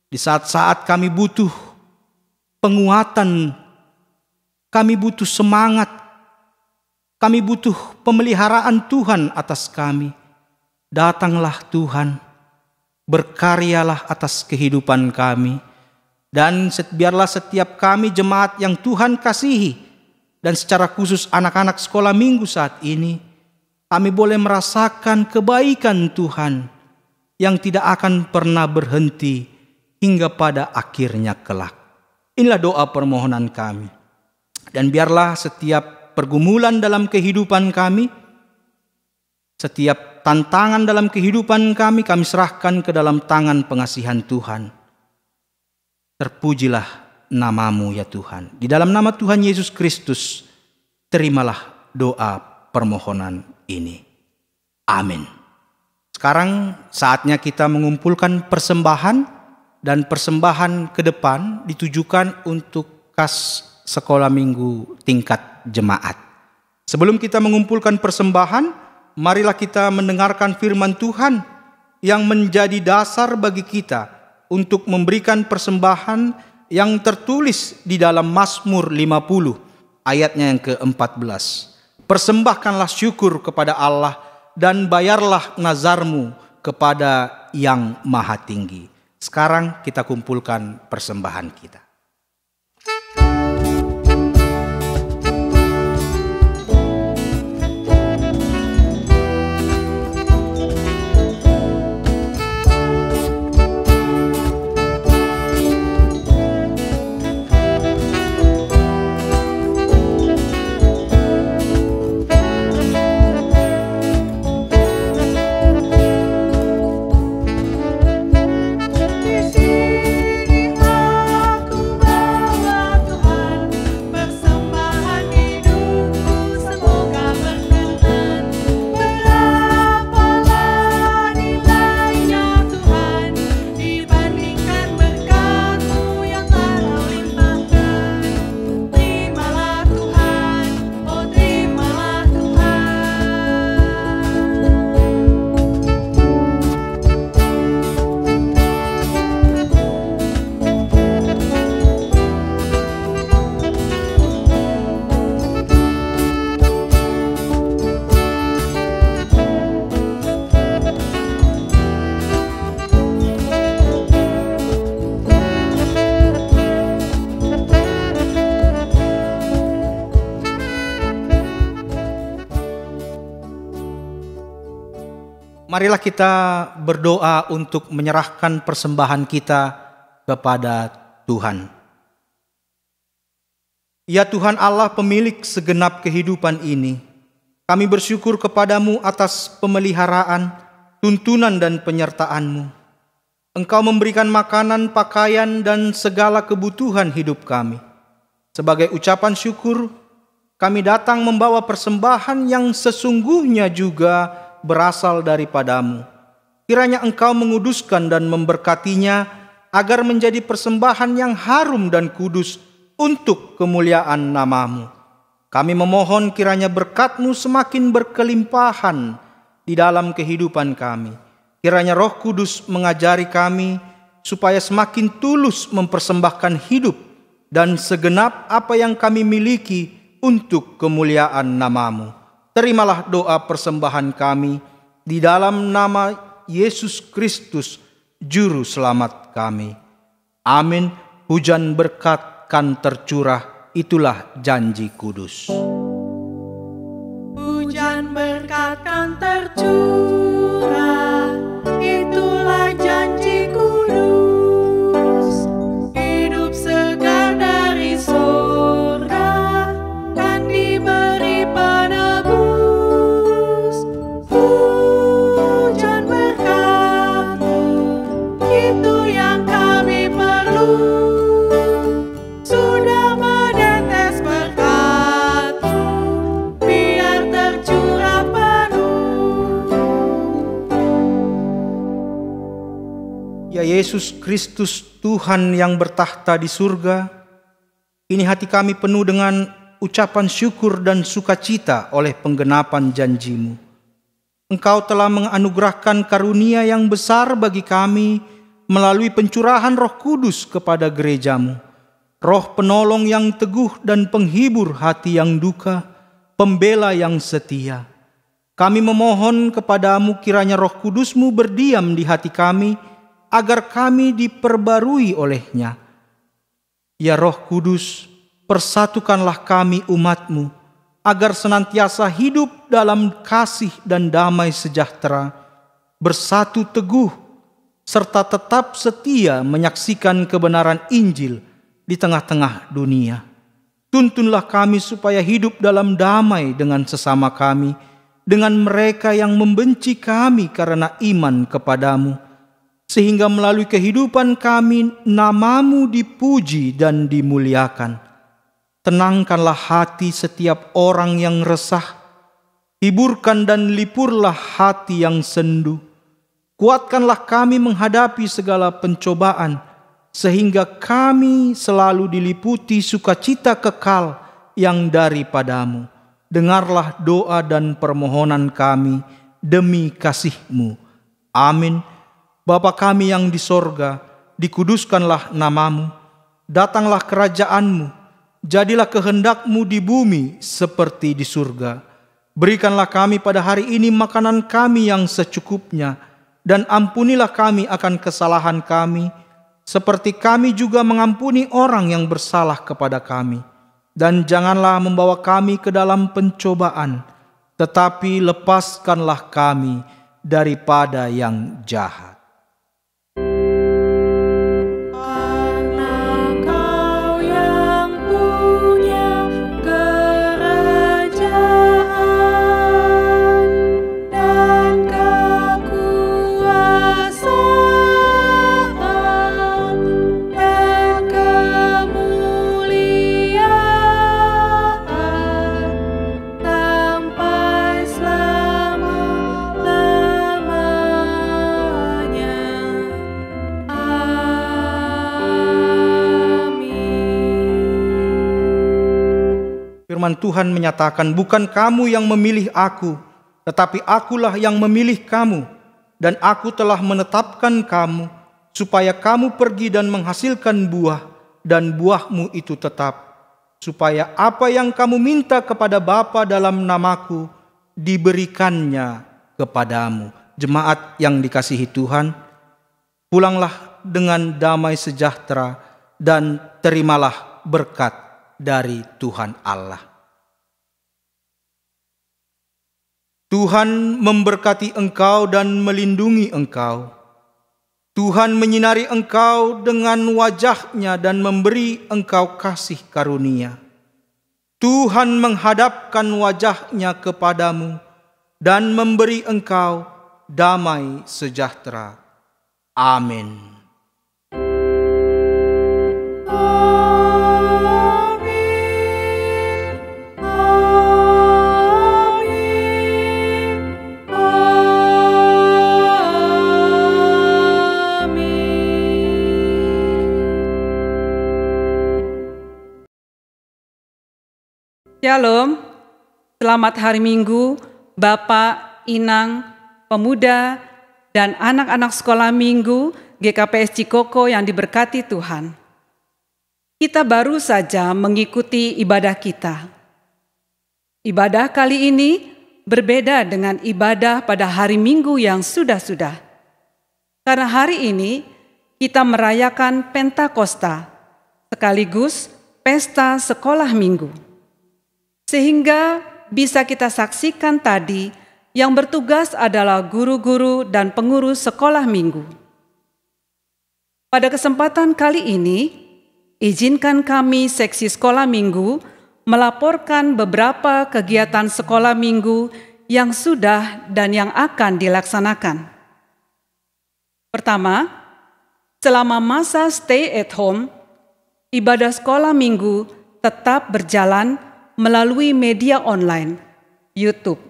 di saat-saat kami butuh penguatan, kami butuh semangat, kami butuh pemeliharaan Tuhan atas kami. Datanglah Tuhan, berkaryalah atas kehidupan kami. Dan biarlah setiap kami jemaat yang Tuhan kasihi, dan secara khusus anak-anak sekolah minggu saat ini, kami boleh merasakan kebaikan Tuhan yang tidak akan pernah berhenti hingga pada akhirnya kelak. Inilah doa permohonan kami. Dan biarlah setiap pergumulan dalam kehidupan kami, setiap tantangan dalam kehidupan kami serahkan ke dalam tangan pengasihan Tuhan. Terpujilah nama-Mu ya Tuhan. Di dalam nama Tuhan Yesus Kristus, terimalah doa permohonan ini. Amin. Sekarang saatnya kita mengumpulkan persembahan, dan persembahan ke depan ditujukan untuk kas sekolah minggu tingkat jemaat. Sebelum kita mengumpulkan persembahan, marilah kita mendengarkan firman Tuhan yang menjadi dasar bagi kita untuk memberikan persembahan yang tertulis di dalam Mazmur 50 ayatnya yang ke-14. Persembahkanlah syukur kepada Allah dan bayarlah nazarmu kepada Yang Maha Tinggi. Sekarang kita kumpulkan persembahan kita. Marilah kita berdoa untuk menyerahkan persembahan kita kepada Tuhan. Ya Tuhan Allah pemilik segenap kehidupan ini, kami bersyukur kepadamu atas pemeliharaan, tuntunan dan penyertaan-Mu. Engkau memberikan makanan, pakaian dan segala kebutuhan hidup kami. Sebagai ucapan syukur, kami datang membawa persembahan yang sesungguhnya juga berasal daripadamu. Kiranya Engkau menguduskan dan memberkatinya agar menjadi persembahan yang harum dan kudus untuk kemuliaan nama-Mu. Kami memohon kiranya berkat-Mu semakin berkelimpahan di dalam kehidupan kami. Kiranya Roh Kudus mengajari kami supaya semakin tulus mempersembahkan hidup dan segenap apa yang kami miliki untuk kemuliaan nama-Mu. Terimalah doa persembahan kami di dalam nama Yesus Kristus, Juru Selamat kami. Amin. Hujan berkat kan tercurah, itulah janji kudus. Hujan berkat kan tercurah, itulah janji kudus. Hidup segar dari sorga kan diberi penebus. Hujan berkat itu yang kami perlu. Sudah menetes berkat-Mu, biar tercurah penuh. Ya Yesus Kristus, Tuhan yang bertahta di surga, kini hati kami penuh dengan ucapan syukur dan sukacita oleh penggenapan janji-Mu. Engkau telah menganugerahkan karunia yang besar bagi kami melalui pencurahan Roh Kudus kepada gereja-Mu. Roh penolong yang teguh dan penghibur hati yang duka, pembela yang setia. Kami memohon kepadamu kiranya Roh Kudus-Mu berdiam di hati kami, agar kami diperbarui olehnya. Ya Roh Kudus, persatukanlah kami umat-Mu, agar senantiasa hidup dalam kasih dan damai sejahtera, bersatu teguh, serta tetap setia menyaksikan kebenaran Injil di tengah-tengah dunia. Tuntunlah kami supaya hidup dalam damai dengan sesama kami, dengan mereka yang membenci kami karena iman kepadamu, sehingga melalui kehidupan kami nama-Mu dipuji dan dimuliakan. Tenangkanlah hati setiap orang yang resah, hiburkan dan lipurlah hati yang sendu. Kuatkanlah kami menghadapi segala pencobaan, sehingga kami selalu diliputi sukacita kekal yang daripadamu. Dengarlah doa dan permohonan kami demi kasih-Mu. Amin. Bapa kami yang di sorga, dikuduskanlah nama-Mu. Datanglah kerajaan-Mu, jadilah kehendak-Mu di bumi seperti di surga. Berikanlah kami pada hari ini makanan kami yang secukupnya, dan ampunilah kami akan kesalahan kami, seperti kami juga mengampuni orang yang bersalah kepada kami. Dan janganlah membawa kami ke dalam pencobaan, tetapi lepaskanlah kami daripada yang jahat. Karena Kau yang punya kerajaan dan kekuasaan dan kemuliaan sampai selama-lamanya. Firman Tuhan menyatakan, bukan kamu yang memilih aku, tetapi akulah yang memilih kamu, dan aku telah menetapkan kamu, supaya kamu pergi dan menghasilkan buah, dan buahmu itu tetap, supaya apa yang kamu minta kepada Bapa dalam namaku, diberikannya kepadamu. Jemaat yang dikasihi Tuhan, pulanglah dengan damai sejahtera, dan terimalah berkat dari Tuhan Allah. Tuhan memberkati engkau dan melindungi engkau. Tuhan menyinari engkau dengan wajah-Nya dan memberi engkau kasih karunia. Tuhan menghadapkan wajah-Nya kepadamu dan memberi engkau damai sejahtera. Amin. Amin. Shalom, selamat hari Minggu, Bapak, Inang, pemuda, dan anak-anak sekolah Minggu GKPS Cikoko yang diberkati Tuhan. Kita baru saja mengikuti ibadah kita. Ibadah kali ini berbeda dengan ibadah pada hari Minggu yang sudah-sudah. Karena hari ini kita merayakan Pentakosta, sekaligus pesta sekolah Minggu. Sehingga bisa kita saksikan tadi yang bertugas adalah guru-guru dan pengurus sekolah Minggu. Pada kesempatan kali ini, izinkan kami seksi sekolah Minggu melaporkan beberapa kegiatan sekolah Minggu yang sudah dan yang akan dilaksanakan. Pertama, selama masa stay at home, ibadah sekolah Minggu tetap berjalan melalui media online, YouTube.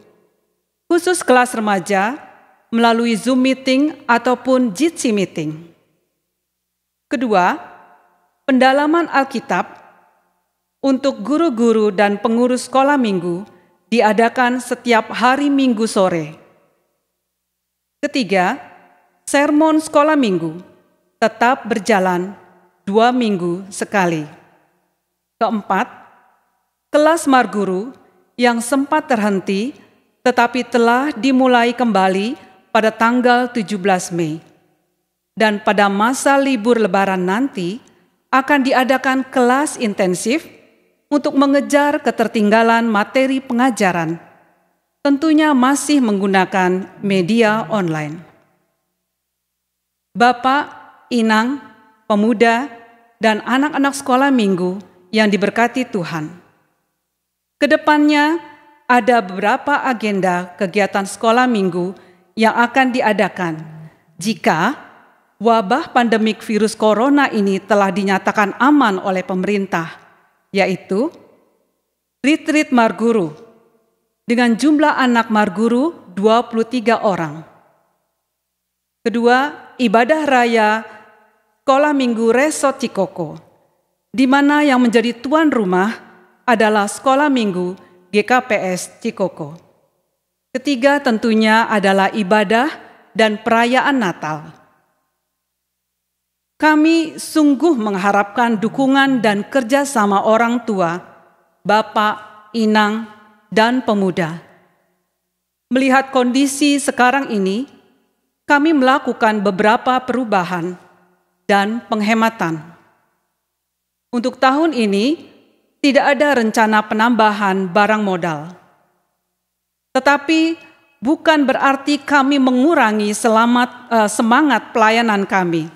Khusus kelas remaja, melalui Zoom Meeting ataupun Jitsi Meeting. Kedua, pendalaman Alkitab untuk guru-guru dan pengurus sekolah Minggu diadakan setiap hari Minggu sore. Ketiga, sermon sekolah Minggu tetap berjalan 2 minggu sekali. Keempat, kelas Marguru yang sempat terhenti tetapi telah dimulai kembali pada tanggal 17 Mei. Dan pada masa libur Lebaran nanti akan diadakan kelas intensif untuk mengejar ketertinggalan materi pengajaran. Tentunya masih menggunakan media online. Bapak, Inang, pemuda, dan anak-anak sekolah Minggu yang diberkati Tuhan. Kedepannya ada beberapa agenda kegiatan sekolah Minggu yang akan diadakan jika wabah pandemik virus corona ini telah dinyatakan aman oleh pemerintah, yaitu retreat Marguru dengan jumlah anak Marguru 23 orang. Kedua, ibadah raya sekolah Minggu Resort Cikoko, di mana yang menjadi tuan rumah adalah sekolah Minggu GKPS Cikoko. Ketiga tentunya adalah ibadah dan perayaan Natal. Kami sungguh mengharapkan dukungan dan kerjasama orang tua, bapak, inang, dan pemuda. Melihat kondisi sekarang ini, kami melakukan beberapa perubahan dan penghematan. Untuk tahun ini, tidak ada rencana penambahan barang modal. Tetapi bukan berarti kami mengurangi semangat pelayanan kami.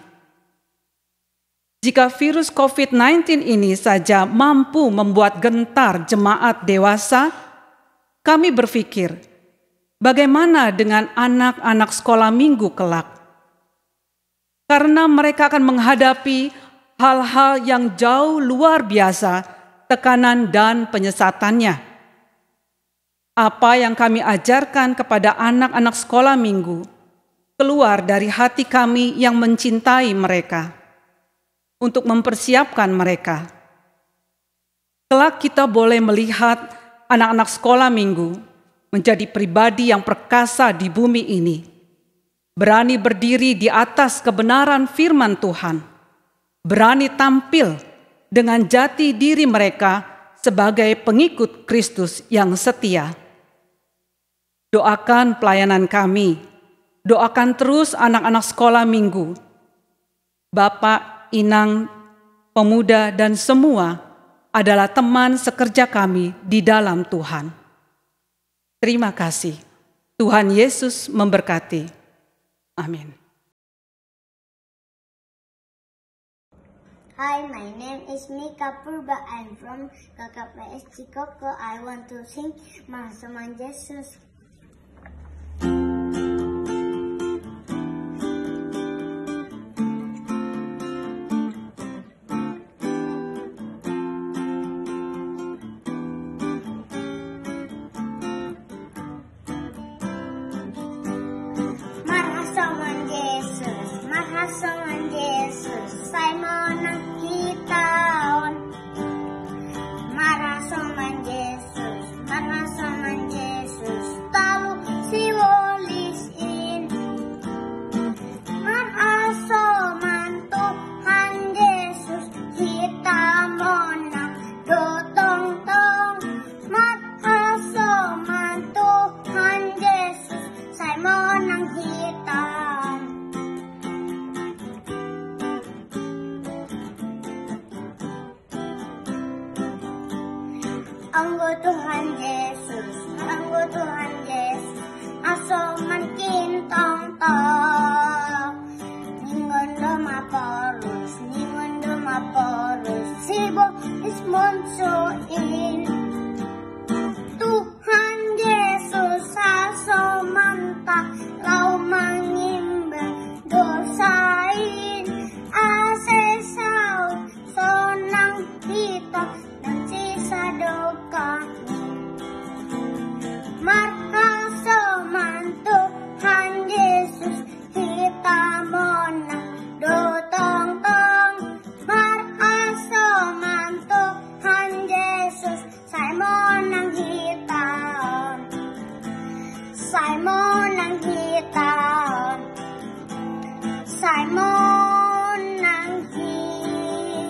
Jika virus COVID-19 ini saja mampu membuat gentar jemaat dewasa, kami berpikir, bagaimana dengan anak-anak sekolah Minggu kelak? Karena mereka akan menghadapi hal-hal yang jauh luar biasa, tekanan dan penyesatannya. Apa yang kami ajarkan kepada anak-anak sekolah Minggu keluar dari hati kami yang mencintai mereka untuk mempersiapkan mereka. Kelak kita boleh melihat anak-anak sekolah Minggu menjadi pribadi yang perkasa di bumi ini, berani berdiri di atas kebenaran firman Tuhan, berani tampil dengan jati diri mereka sebagai pengikut Kristus yang setia. Doakan pelayanan kami, doakan terus anak-anak sekolah Minggu, bapak, inang, pemuda, dan semua adalah teman sekerja kami di dalam Tuhan. Terima kasih. Tuhan Yesus memberkati. Amin. Hi, my name is Mika Purba. I'm from KKPS Cikoko. I want to sing Mahasiswa Yesus. Simon ang hitaon, marasoman Yesus. Anggo Tuhan Yesus, anggo Tuhan Yesus, aso makin tong-tong. Ningondo maporus, sibo ismonsuin. Tuhan Yesus aso mantap, lau mangimbang dosain. Ase saut, sonang kita, dan sisa doka. Marhasoman Tuhan Yesus, kita monang do tong-tong. Marhasoman Tuhan Yesus, saya monang hitam. Saya monang hitam. Saya monang hitam.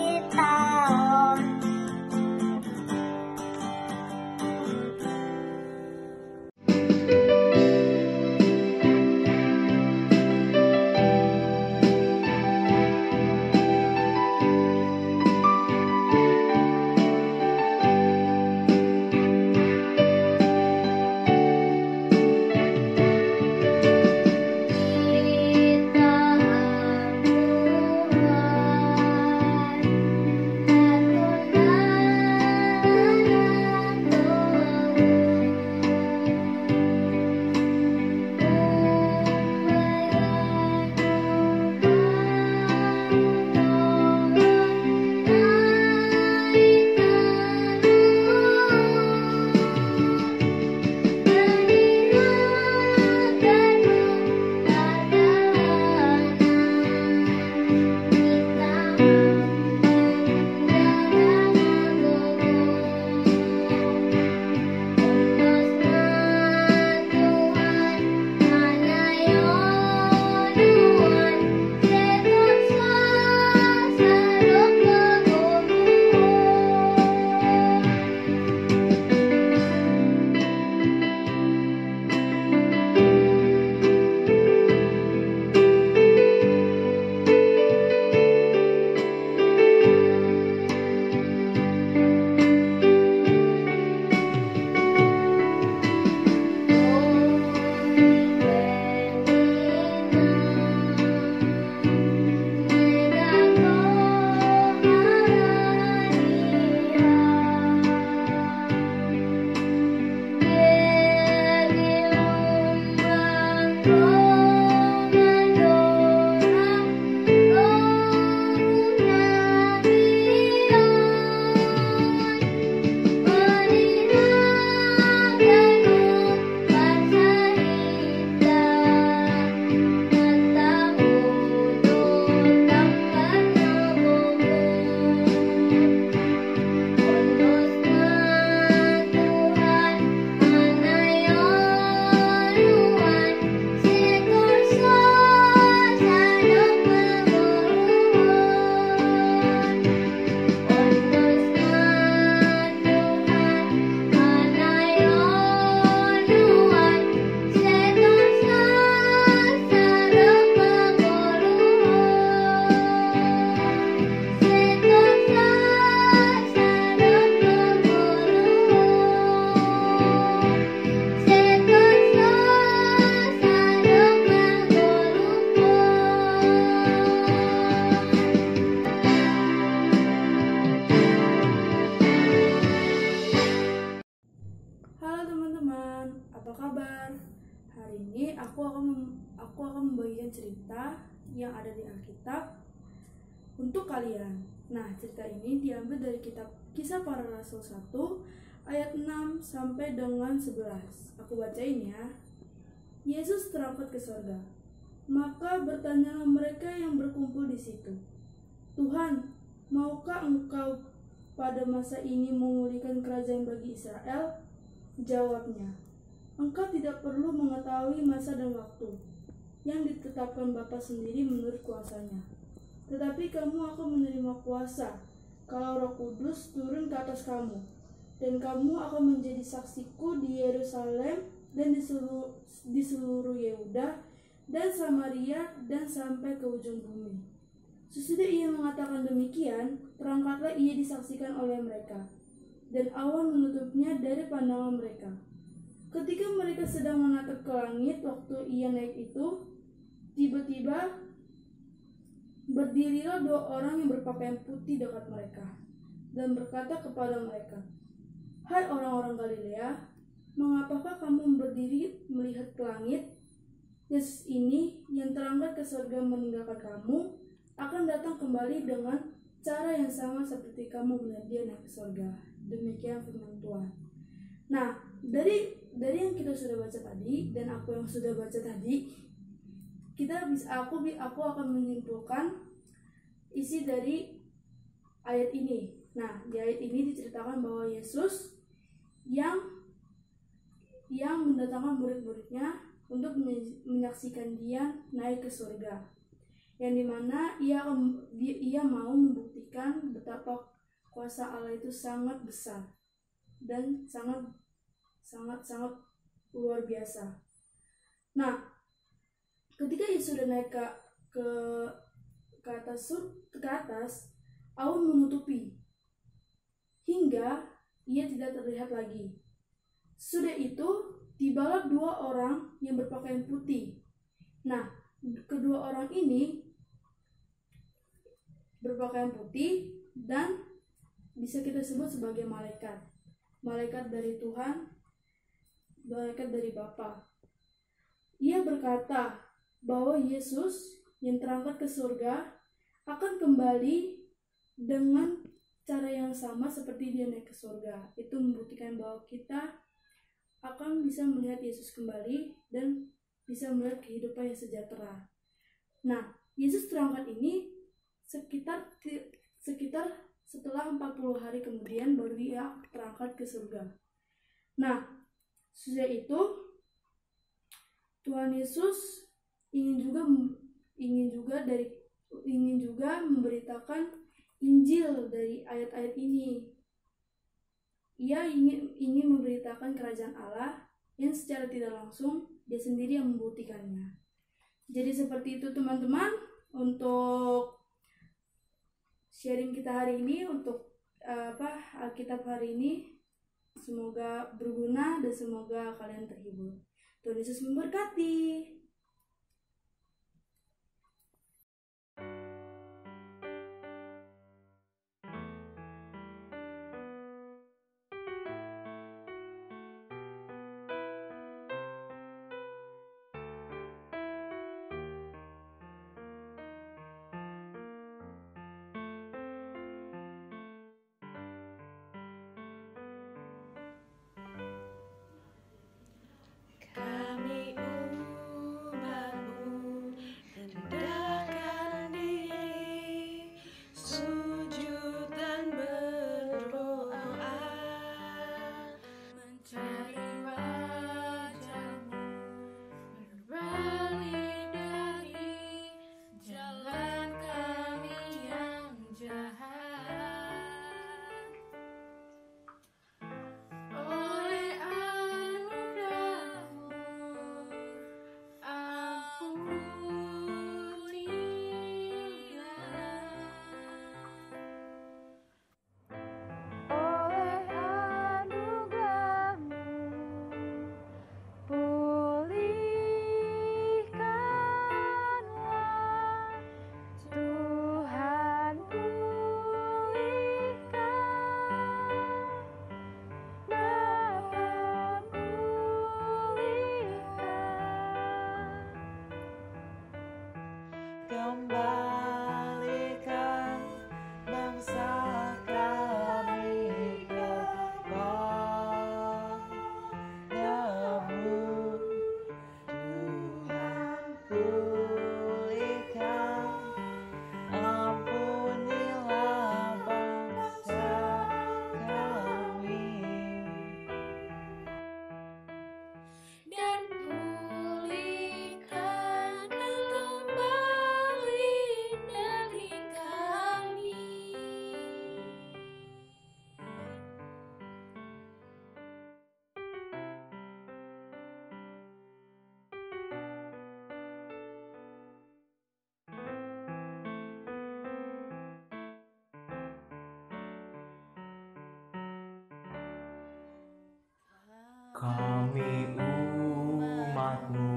Aku akan membagikan cerita yang ada di Alkitab untuk kalian. Nah, cerita ini diambil dari kitab Kisah Para Rasul 1 ayat 6 sampai dengan 11. Aku bacain ya. Yesus terangkat ke surga. Maka bertanyalah mereka yang berkumpul di situ, "Tuhan, maukah Engkau pada masa ini memulihkan kerajaan bagi Israel?" Jawabnya, "Engkau tidak perlu mengetahui masa dan waktu yang ditetapkan Bapa sendiri menurut kuasanya. Tetapi kamu akan menerima kuasa kalau Roh Kudus turun ke atas kamu, dan kamu akan menjadi saksiku di Yerusalem dan di seluruh Yehuda dan Samaria dan sampai ke ujung bumi." Sesudah ia mengatakan demikian, terangkatlah ia disaksikan oleh mereka. dan awan menutupnya dari pandangan mereka. Ketika mereka sedang menatap ke langit waktu ia naik itu, tiba-tiba berdirilah 2 orang yang berpakaian putih dekat mereka dan berkata kepada mereka, "Hai orang-orang Galilea, mengapakah kamu berdiri melihat ke langit? Yesus ini yang terangkat ke surga meninggalkan kamu akan datang kembali dengan cara yang sama seperti kamu melihat dia naik ke surga." Demikian firman Tuhan. Nah, dari yang kita sudah baca tadi dan aku yang sudah baca tadi, aku akan menyimpulkan isi dari ayat ini. Nah, di ayat ini diceritakan bahwa Yesus yang mendatangkan murid-muridnya untuk menyaksikan dia naik ke surga, yang dimana ia mau membuktikan betapa kuasa Allah itu sangat besar dan sangat luar biasa. Nah, ketika Yesus sudah naik ke atas, awan menutupi hingga ia tidak terlihat lagi. Sudah itu, tibalah 2 orang yang berpakaian putih. Nah, kedua orang ini berpakaian putih dan bisa kita sebut sebagai malaikat. Malaikat dari Tuhan, malaikat dari Bapa. Ia berkata bahwa Yesus yang terangkat ke surga akan kembali dengan cara yang sama seperti dia naik ke surga. Itu membuktikan bahwa kita akan bisa melihat Yesus kembali dan bisa melihat kehidupan yang sejahtera. Nah, Yesus terangkat ini sekitar setelah 40 hari kemudian baru dia terangkat ke surga. Nah, sudah itu Tuhan Yesus ingin juga memberitakan Injil dari ayat-ayat ini. Ia ingin memberitakan kerajaan Allah yang secara tidak langsung dia sendiri yang membuktikannya. Jadi seperti itu teman-teman untuk sharing kita hari ini, untuk Alkitab hari ini. Semoga berguna dan semoga kalian terhibur. Tuhan Yesus memberkati. Kami Kami umat-Mu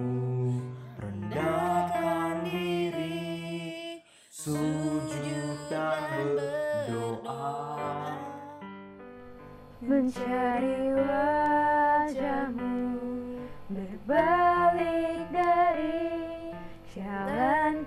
rendahkan diri, sujud dan berdoa, mencari wajah-Mu, berbalik dari jalan